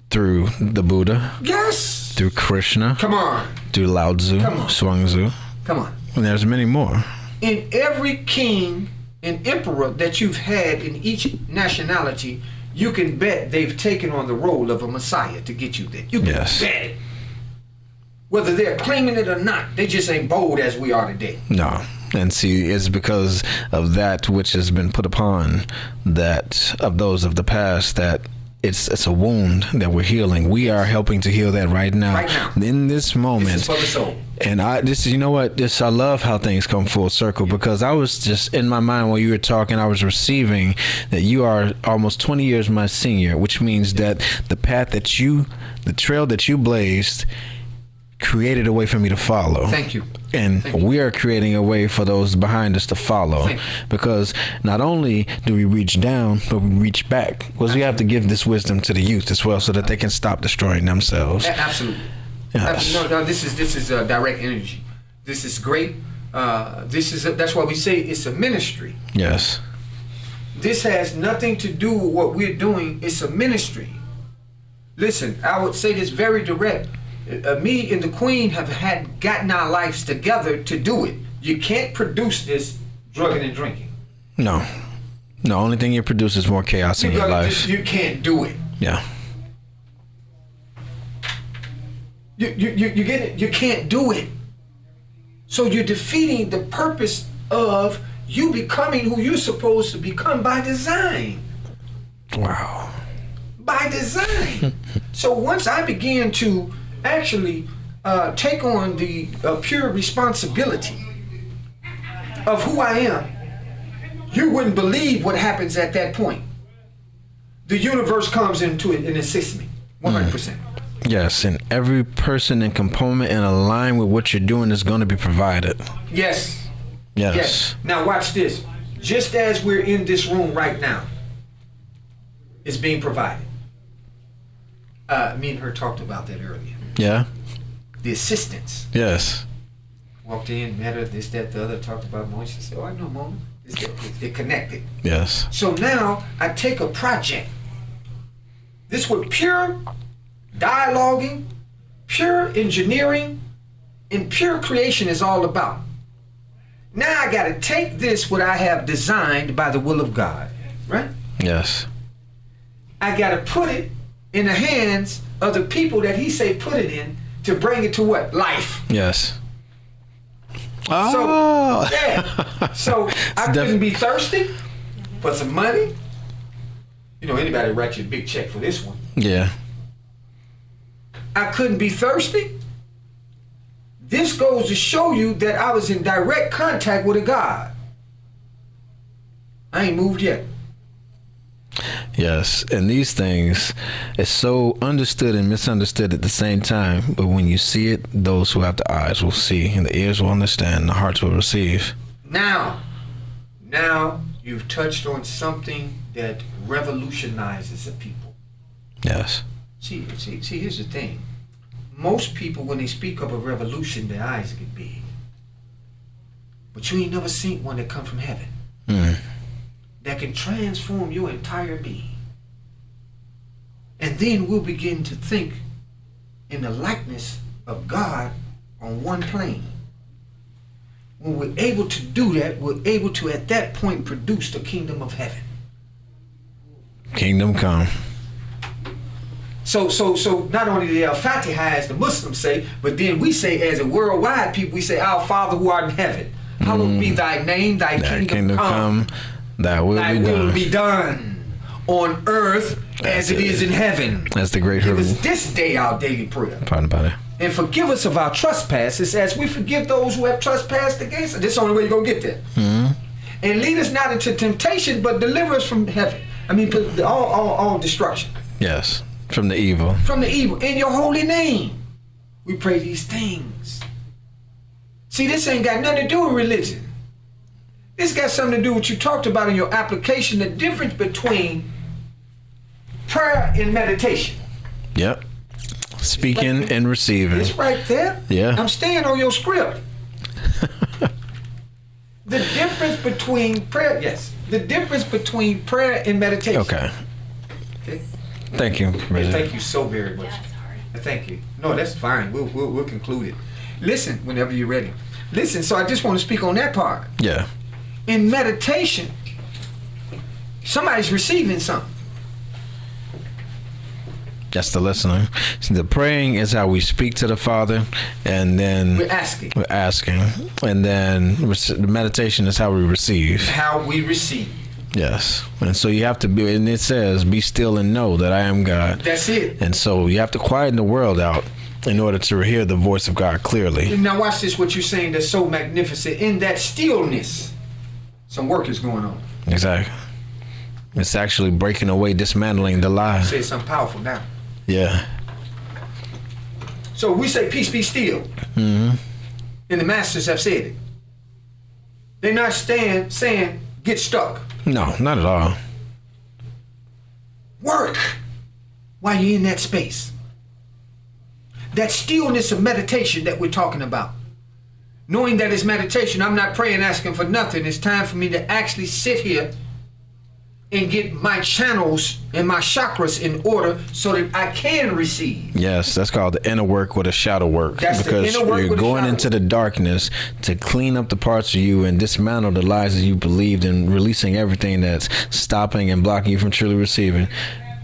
through the Buddha. Yes. Through Krishna. Come on. Through Lao Tzu. Come on. Zhuangzi. Come on. And there's many more. In every king and emperor that you've had in each nationality, you can bet they've taken on the role of a Messiah to get you there. You can bet it. Whether they're claiming it or not, they just ain't bold as we are today. No. And see, it's because of that which has been put upon that of those of the past that it's a wound that we're healing. We are helping to heal that right now. Right now. In this moment. This is for the soul. And I love how things come full circle, because I was just in my mind while you were talking, I was receiving that you are almost 20 years my senior, which means that the trail that you blazed created a way for me to follow. Thank you. And we are creating a way for those behind us to follow, because not only do we reach down, but we reach back, because we have to give this wisdom to the youth as well, so that they can stop destroying themselves. Absolutely. Yes. No, this is direct energy. This is great. That's why we say it's a ministry. Yes. This has nothing to do with what we're doing. It's a ministry. Listen, I would say this very direct. Me and the Queen have gotten our lives together to do it. You can't produce this drugging and drinking. No. The only thing you produce is more chaos in your life. You can't do it. Yeah. You get it? You can't do it. So you're defeating the purpose of you becoming who you're supposed to become by design. Wow. By design. So once I began to actually take on the pure responsibility of who I am, you wouldn't believe what happens at that point. The universe comes into it and assists me 100%. Yes, and every person and component in line with what you're doing is going to be provided. Yes. Yes. Now watch this. Just as we're in this room right now, it's being provided. Me and her talked about that earlier. Yeah. The assistants. Yes. Walked in, met her, this, that, the other, talked about Mona. She said, oh, I know Mona. It connected. Yes. So now I take a project. This was pure dialoguing, pure engineering, and pure creation is all about. Now I got to take this, what I have designed by the will of God, right? Yes. I got to put it in the hands of the people that he say put it in to bring it to what? Life. Yes. Oh. So, yeah. So I couldn't be thirsty for some money. You know, anybody write you a big check for this one. Yeah. I couldn't be thirsty. This goes to show you that I was in direct contact with a God. I ain't moved yet. Yes, and these things is so understood and misunderstood at the same time. But when you see it, those who have the eyes will see, and the ears will understand, and the hearts will receive. Now you've touched on something that revolutionizes a people. Yes. See, here's the thing. Most people, when they speak of a revolution, their eyes get big. But you ain't never seen one that come from heaven. That can transform your entire being. And then we'll begin to think in the likeness of God on one plane. When we're able to do that, we're able to at that point produce the kingdom of heaven. Kingdom come. So not only the Al-Fatiha as the Muslims say, but then we say as a worldwide people, we say, Our Father who art in heaven, hallowed be thy name, thy kingdom come, thy will be done on earth as it is in heaven. That's the great Give hurdle. us this day our daily prayer. Pardon about it. And forgive us of our trespasses as we forgive those who have trespassed against us. This is the only way you're going to get there. And lead us not into temptation, but deliver us from heaven. All destruction. Yes, from the evil. From the evil. In your holy name, we pray these things. See, this ain't got nothing to do with religion. This got something to do with what you talked about in your application, the difference between prayer and meditation. Yep. Speaking and receiving. It's right there. Yeah. I'm staying on your script. The difference between prayer, the difference between prayer and meditation. Okay. Thank you. Hey, thank you so very much. Yeah, sorry. Thank you. No, that's fine. We'll conclude it. Listen, whenever you're ready. Listen, so I just want to speak on that part. Yeah. In meditation, somebody's receiving something. That's the listening. See, the praying is how we speak to the Father, and then We're asking. And then the meditation is how we receive. How we receive. Yes. And so you have to be, and it says, be still and know that I am God. That's it. And so you have to quieten the world out in order to hear the voice of God clearly. Now watch this, what you're saying that's so magnificent. In that stillness, some work is going on. Exactly. It's actually breaking away, dismantling the lie. Say something powerful now. Yeah. So we say, peace be still. And the masters have said it. They're not saying, get stuck. No, not at all. Work while you're in that space. That stillness of meditation that we're talking about. Knowing that it's meditation, I'm not praying, asking for nothing. It's time for me to actually sit here and get my channels and my chakras in order so that I can receive. Yes, that's called the inner work with a shadow work. That's the because inner work you're with a going shadow into the darkness to clean up the parts of you and dismantle the lies that you believed, and releasing everything that's stopping and blocking you from truly receiving.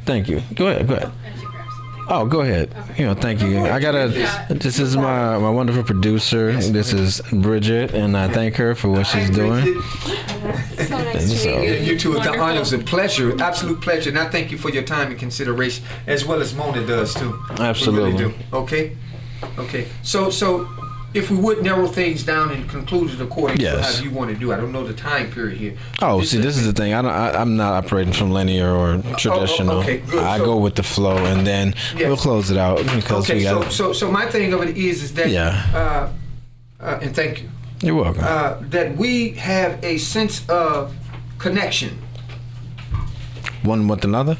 Thank you. Go ahead. I should grab something. Oh, go ahead. Thank you. This is my wonderful producer. This is Bridget, and I thank her for what she's doing. So nice to So- meet you. You too. The Wonderful. honor is a pleasure, absolute pleasure, and I thank you for your time and consideration, as well as Mona does too. Absolutely. We really do. Okay. So if we would narrow things down and conclude it according to Yes. how you want to do, I don't know the time period here. Oh, see, this is the thing. I'm not operating from linear or traditional. okay, good. I So- go with the flow, and then Yes. we'll close it out because Okay, we got. so my thing of it is that Yeah. and thank you. You're welcome. That we have a sense of connection, One with another.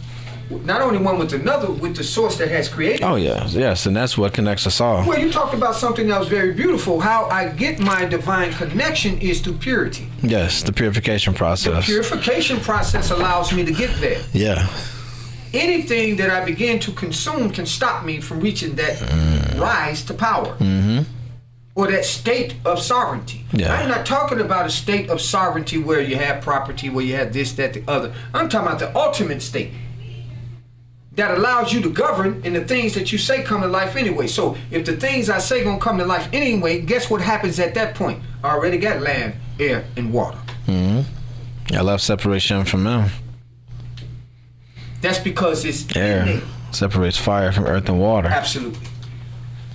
not only one with another, with the source that has created. Oh yes, and that's what connects us all. Well, you talked about something that was very beautiful. How I get my divine connection is through purity. Yes, the purification The process. purification process allows me to get there. Yeah. Anything that I begin to consume can stop me from reaching that rise to power. Or that state of sovereignty. Yeah. I'm not talking about a state of sovereignty where you have property, where you have this, that, the other. I'm talking about the ultimate state that allows you to govern, and the things that you say come to life anyway. So if the things I say gonna come to life anyway, guess what happens at that point? I already got land, air, and water. I love separation from them. That's because it's Air innate. separates fire from earth and water. Absolutely.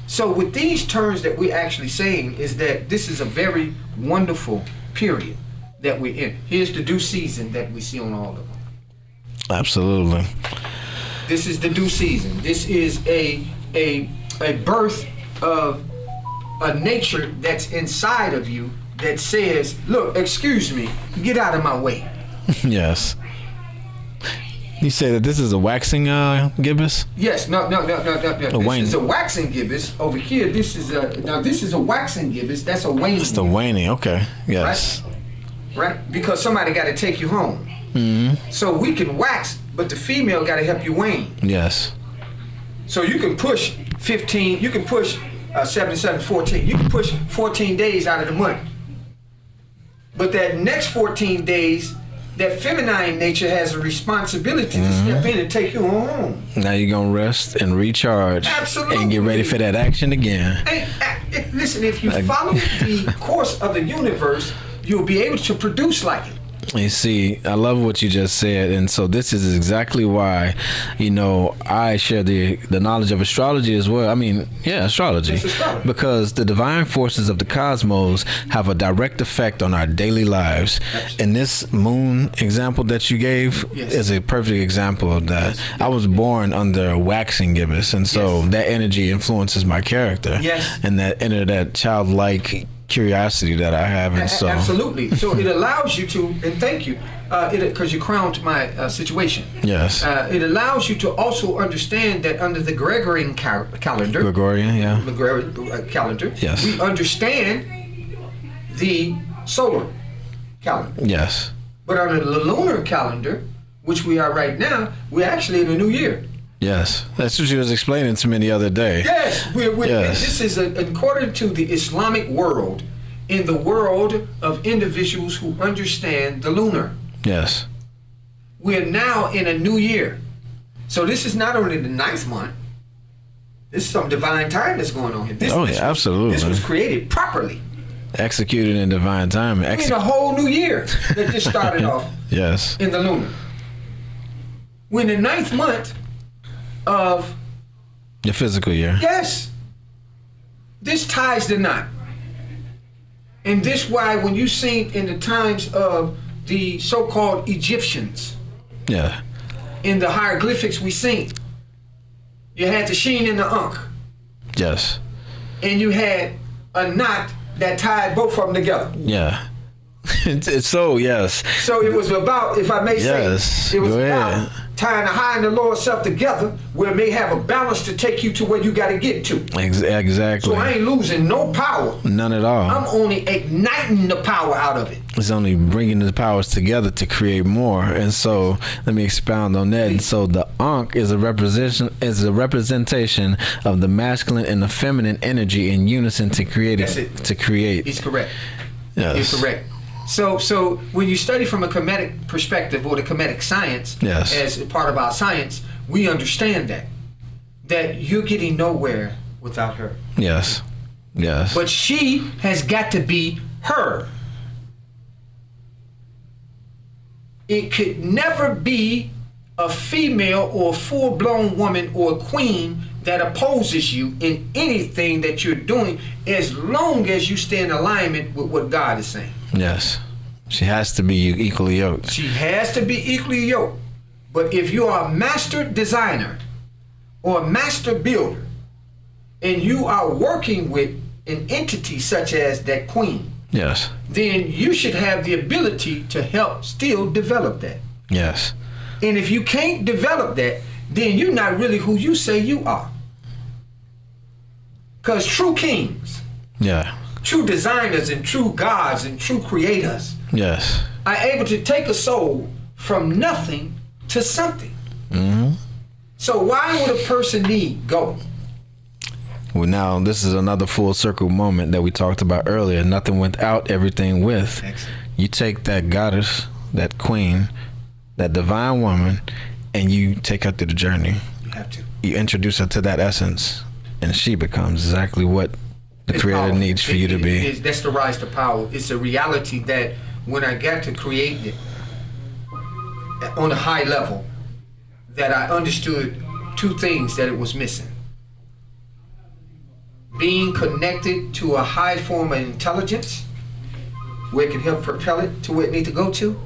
So with these terms that we're actually saying is that this is a very wonderful period that we're in. Here's the due season that we see on all of them. Absolutely. This is the due season. This is a birth of a nature that's inside of you that says, look, excuse me, get out of my way. Yes. You say that this is a waxing gibbous? Yes, no. This wane. is a waxing gibbous. Over here, this is a waxing gibbous. That's a waning. It's the waning. Okay. Yes. Right? Because somebody got to take you home. Mm-hmm. So we can wax, but the female got to help you wane. Yes. So you can push 15. You can push 77, 14. You can push 14 days out of the month. But that next 14 days, that feminine nature has a responsibility to step in and take you home. Now you're going to rest and recharge. Absolutely. And get ready for that action again. Hey, listen, if you follow the course of the universe, you'll be able to produce like it. You see, I love what you just said, and so this is exactly why, I share the knowledge of astrology as well. I mean, astrology, because the divine forces of the cosmos have a direct effect on our daily lives. Absolutely. And this moon example that you gave is a perfect example of that. Yes. I was born under a waxing gibbous, and so that energy influences my character. Yes, and that childlike curiosity that I have, and so absolutely. So it allows you to, and thank you, because you crowned my situation. Yes. It allows you to also understand that under the Gregorian calendar, Gregorian calendar, yes, we understand the solar calendar. Yes. But under the lunar calendar, which we are right now, we're actually in a new year. Yes, that's what you was explaining to me the other day. Yes, this is according to the Islamic world, in the world of individuals who understand the lunar. Yes. We're now in a new year. So this is not only the 9th month, this is some divine time that's going on here. Absolutely. This was created properly. Executed in divine time. I mean, a whole new year that just started off yes, in the lunar. We're in the 9th month of the physical year. Yes. This ties the knot. And this why when you see in the times of the so-called Egyptians, in the hieroglyphics we seen, you had the sheen and the ankh. Yes. And you had a knot that tied both of them together. Yeah. It's so, yes. So it was about, if I may say, it was about tying the high and the lower self together where it may have a balance to take you to where you got to get to. Exactly. So I ain't losing no power. None at all. I'm only igniting the power out of it. It's only bringing the powers together to create more. And so let me expound on that. And so the Ankh is a representation of the masculine and the feminine energy in unison to create to create. He's correct. Yes. He's correct. So when you study from a Kemetic perspective or the Kemetic science, as a part of our science, we understand that you're getting nowhere without her. Yes. Yes. But she has got to be her. It could never be a female or a full-blown woman or a queen that opposes you in anything that you're doing as long as you stay in alignment with what God is saying. Yes. She has to be equally yoked. She has to be equally yoked. But if you are a master designer or a master builder and you are working with an entity such as that queen, yes, then you should have the ability to help still develop that. Yes. And if you can't develop that, then you're not really who you say you are. Because true kings, true designers and true gods and true creators, are able to take a soul from nothing to something. Mm-hmm. So why would a person need gold? Well, now this is another full circle moment that we talked about earlier. Nothing without, everything with. Excellent. You take that goddess, that queen, that divine woman, and you take her through the journey. You have to. You introduce her to that essence, and she becomes exactly what the Creator needs for you to be. That's the rise to power. It's a reality that when I got to create it on a high level, that I understood two things that it was missing. Being connected to a high form of intelligence, where it can help propel it to where it needs to go to,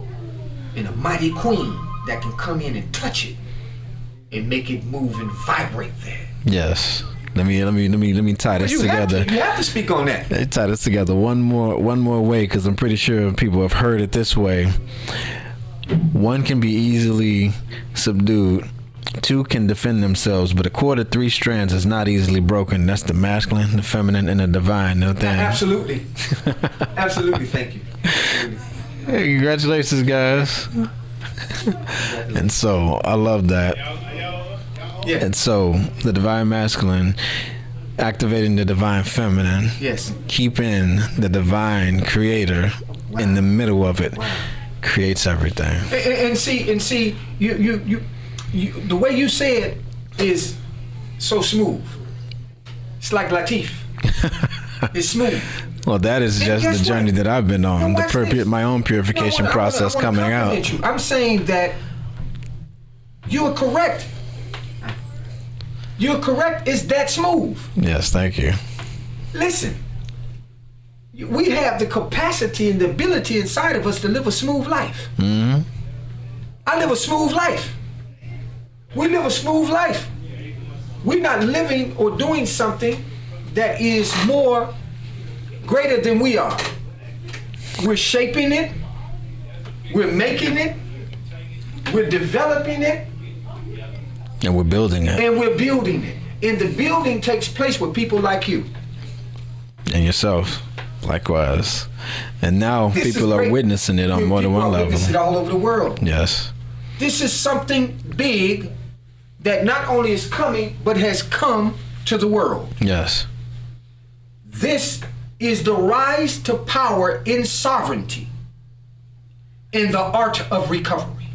and a mighty queen that can come in and touch it and make it move and vibrate there. Yes. Let me tie this together. You have to speak on that. Let me tie this together one more way, because I'm pretty sure people have heard it this way. One can be easily subdued. Two can defend themselves, but a cord of three strands is not easily broken. That's the masculine, the feminine, and the divine. No thing. Absolutely. Absolutely. Thank you. Absolutely. Hey, congratulations, guys. And so, I love that. Yeah. And so, the divine masculine activating the divine feminine. Yes. Keeping the divine creator in the middle of it creates everything. And see, you, the way you say it is so smooth. It's like Latif. It's smooth. Well, that is just the journey that I've been on. My own purification process coming out. I'm saying that you're correct. You're correct. It's that smooth. Yes, thank you. Listen, we have the capacity and the ability inside of us to live a smooth life. Mm-hmm. I live a smooth life. We live a smooth life. We're not living or doing something that is more greater than we are. We're shaping it. We're making it. We're developing it. And we're building it. And we're building it. And the building takes place with people like you. And yourself, likewise. And now people are witnessing it on more than one level. Witnessing it all over the world. Yes. This is something big that not only is coming, but has come to the world. Yes. This is the rise to power in sovereignty in the art of recovery.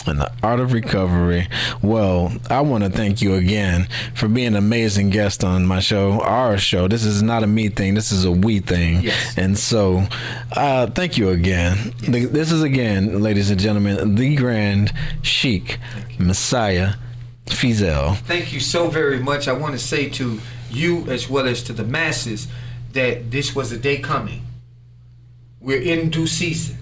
And the art of recovery. Well, I want to thank you again for being an amazing guest on my show, our show. This is not a me thing. This is a we thing. Yes. And so, thank you again. Yes. This is, again, ladies and gentlemen, the Grand Sheik Messiah Fizel. Thank you so very much. I want to say to you as well as to the masses that this was a day coming. We're in due season.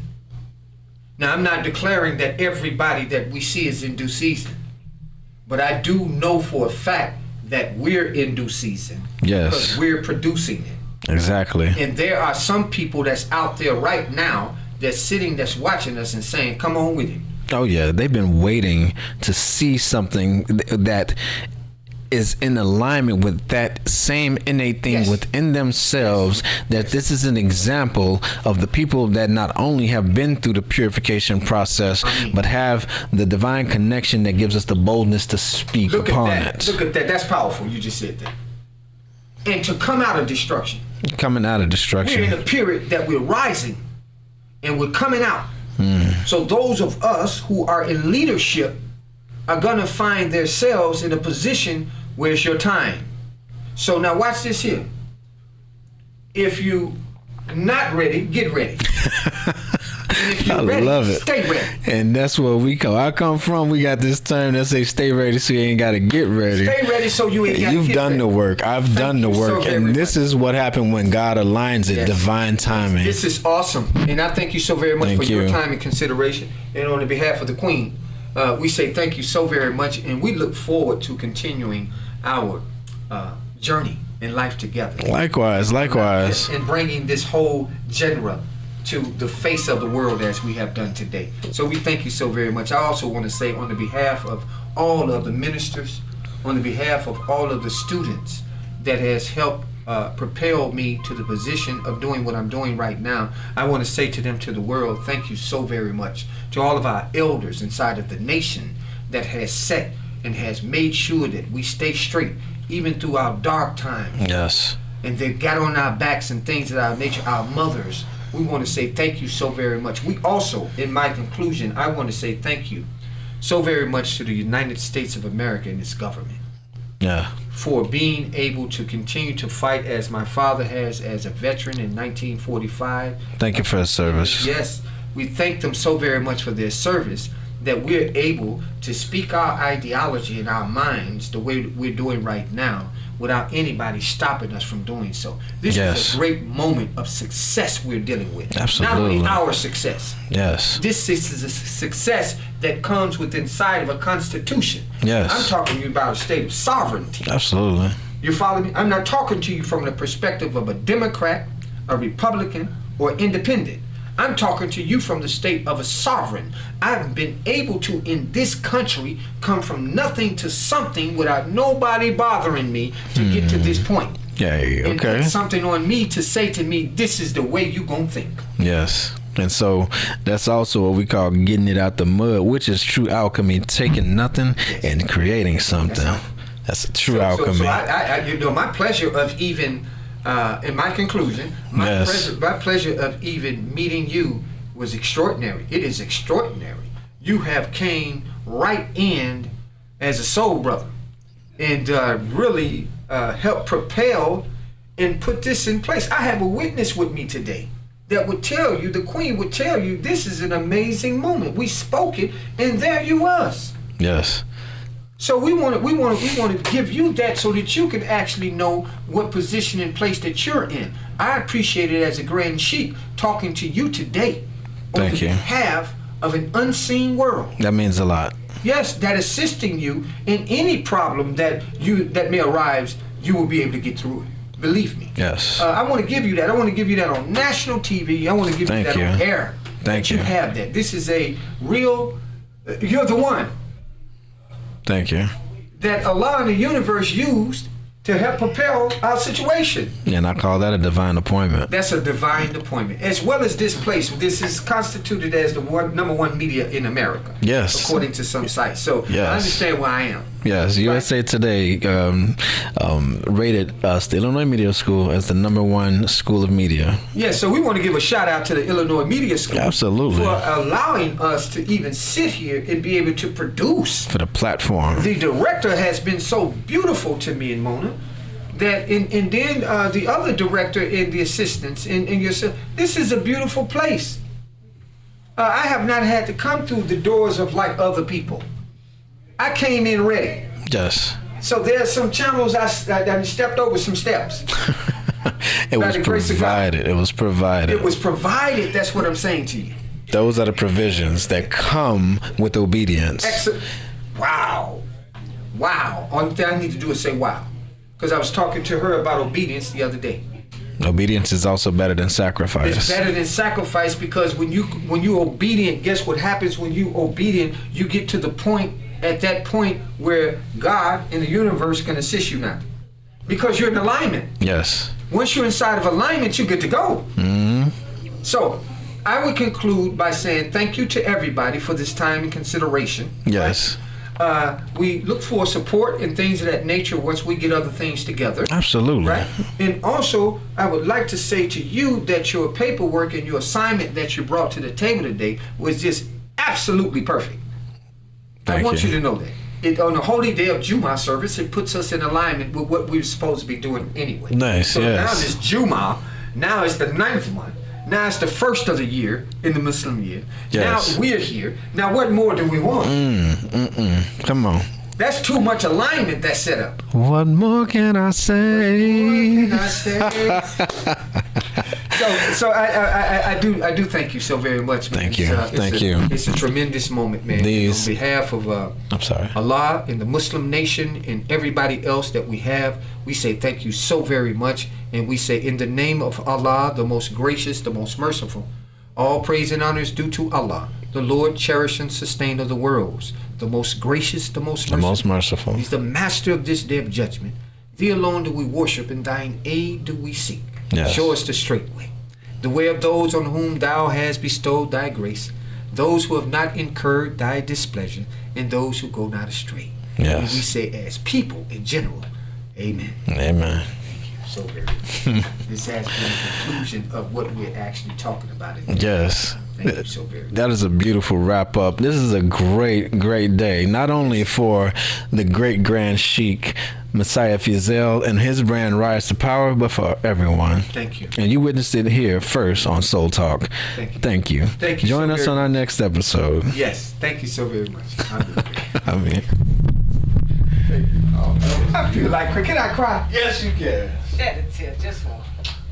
Now, I'm not declaring that everybody that we see is in due season, but I do know for a fact that we're in due season. Yes. Because we're producing it. Exactly. And there are some people that's out there right now that's sitting, that's watching us and saying, come on with it. Oh, yeah. They've been waiting to see something that is in alignment with that same innate thing within themselves, that this is an example of the people that not only have been through the purification process, but have the divine connection that gives us the boldness to speak upon it. Look at that. That's powerful. You just said that. And to come out of destruction. Coming out of destruction. We're in a period that we're rising and we're coming out. So those of us who are in leadership are going to find themselves in a position where it's your time. So now watch this here. If you not ready, get ready. And if you're ready, love it. Stay ready. And that's where we come. I come from. We got this term that say "stay ready," so you ain't got to get ready. Stay ready, so you ain't got to get ready. You've done the work. I've done the work, and this is what happened when God aligns it. Yes. Divine timing. This is awesome, and I thank you so very much for your time and consideration. And on behalf of the Queen, we say thank you so very much, and we look forward to continuing our journey in life together. Likewise. And bringing this whole genre to the face of the world as we have done today. So we thank you so very much. I also want to say on the behalf of all of the ministers, on the behalf of all of the students that has helped propel me to the position of doing what I'm doing right now, I want to say to them, to the world, thank you so very much. To all of our elders inside of the nation that has set and has made sure that we stay straight even through our dark times. Yes. And they got on our backs and things of our nature, our mothers. We want to say thank you so very much. We also, in my conclusion, I want to say thank you so very much to the United States of America and its government. Yeah. For being able to continue to fight as my father has as a veteran in 1945. Thank you for the service. Yes. We thank them so very much for their service, that we're able to speak our ideology in our minds the way we're doing right now without anybody stopping us from doing so. This is a great moment of success we're dealing with. Absolutely. Not only our success. Yes. This is a success that comes with inside of a constitution. Yes. I'm talking to you about a state of sovereignty. Absolutely. You follow me? I'm not talking to you from the perspective of a Democrat, a Republican, or independent. I'm talking to you from the state of a sovereign. I've been able to, in this country, come from nothing to something without nobody bothering me to get to this point. Yeah, And okay. it's something on me to say to me, this is the way you gonna think. Yes. And so that's also what we call getting it out the mud, which is true alchemy, taking nothing and creating something. That's a true alchemy. So I, my pleasure of even, in my conclusion, my pleasure of even meeting you was extraordinary. It is extraordinary. You have came right in as a soul brother and really helped propel and put this in place. I have a witness with me today that would tell you, the Queen would tell you, this is an amazing moment. We spoke it, and there you was. Yes. So we want to give you that so that you can actually know what position and place that you're in. I appreciate it as a Grand Sheik talking to you today on the behalf of an unseen world. That means a lot. Yes, that assisting you in any problem that may arise, you will be able to get through it. Believe me. Yes. I want to give you that. I want to give you that on national TV. I want to give you that on air. Thank you. You have that. This is a real. You're the one. Thank you. That Allah in the universe used to help propel our situation. And I call that a divine appointment. That's a divine appointment. As well as this place. This is constituted as the number one media in America. Yes. According to some sites. So yes. I understand where I am. Yes, USA Today rated us, the Illinois Media School, as the #1 school of media. Yeah, so we want to give a shout out to the Illinois Media School. Absolutely. For allowing us to even sit here and be able to produce. For the platform. The director has been so beautiful to me and Mona. That and then the other director and the assistants and yourself. This is a beautiful place. I have not had to come through the doors of like other people. I came in ready. Yes. So there's some channels I stepped over some steps. It was provided. It was provided. It was provided. That's what I'm saying to you. Those are the provisions that come with obedience. Excellent. Wow. Wow. Only thing I need to do is say wow. Because I was talking to her about obedience the other day. Obedience is also better than sacrifice. It's better than sacrifice because when you obedient, guess what happens when you obedient? You get to the point, at that point where God in the universe can assist you now. Because you're in alignment. Yes. Once you're inside of alignment, you're good to go. Mm-hmm. So I would conclude by saying thank you to everybody for this time and consideration. Yes. Right? We look for support and things of that nature once we get other things together. Absolutely. Right? And also, I would like to say to you that your paperwork and your assignment that you brought to the table today was just absolutely perfect. I want you to know that. On the holy day of Jumu'ah service, it puts us in alignment with what we're supposed to be doing anyway. Nice, so yes. now this Jumu'ah, now it's the 9th one. Now it's the first of the year in the Muslim year. Yes. Now we're here. Now what more do we want? Come on. That's too much alignment that's set up. What more can I say? What more can I say? So I do thank you so very much, man. Thank you. Thank you. It's a tremendous moment, man. On behalf of Allah and the Muslim nation and everybody else that we have, we say thank you so very much. And we say in the name of Allah, the most gracious, the most merciful, all praise and honor is due to Allah, the Lord, cherish and sustain of the worlds, the most gracious, the most merciful. The most merciful. He's the master of this day of judgment. Thee alone do we worship, and thine aid do we seek. Yes. Show us the straight way, the way of those on whom thou hast bestowed thy grace, those who have not incurred thy displeasure, and those who go not astray. Yes. And we say as people in general, amen. Amen. So very much. This has been the conclusion of what we're actually talking about. Yes. Thank you so very much. That is a beautiful wrap up. This is a great, great day, not only for the great Grand Sheik, Messiah Fizel, and his brand Rise to Power, but for everyone. Thank you. And you witnessed it here first on Soul Talk. Thank you. Thank you. Thank you. Join us on our next episode. Yes. Thank you so very much. I mean. I feel like crying. Can I cry? Yes, you can. Shed a tear, just one.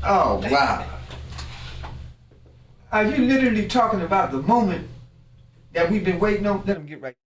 Oh, wow. Are you literally talking about the moment that we've been waiting on? Let him get right.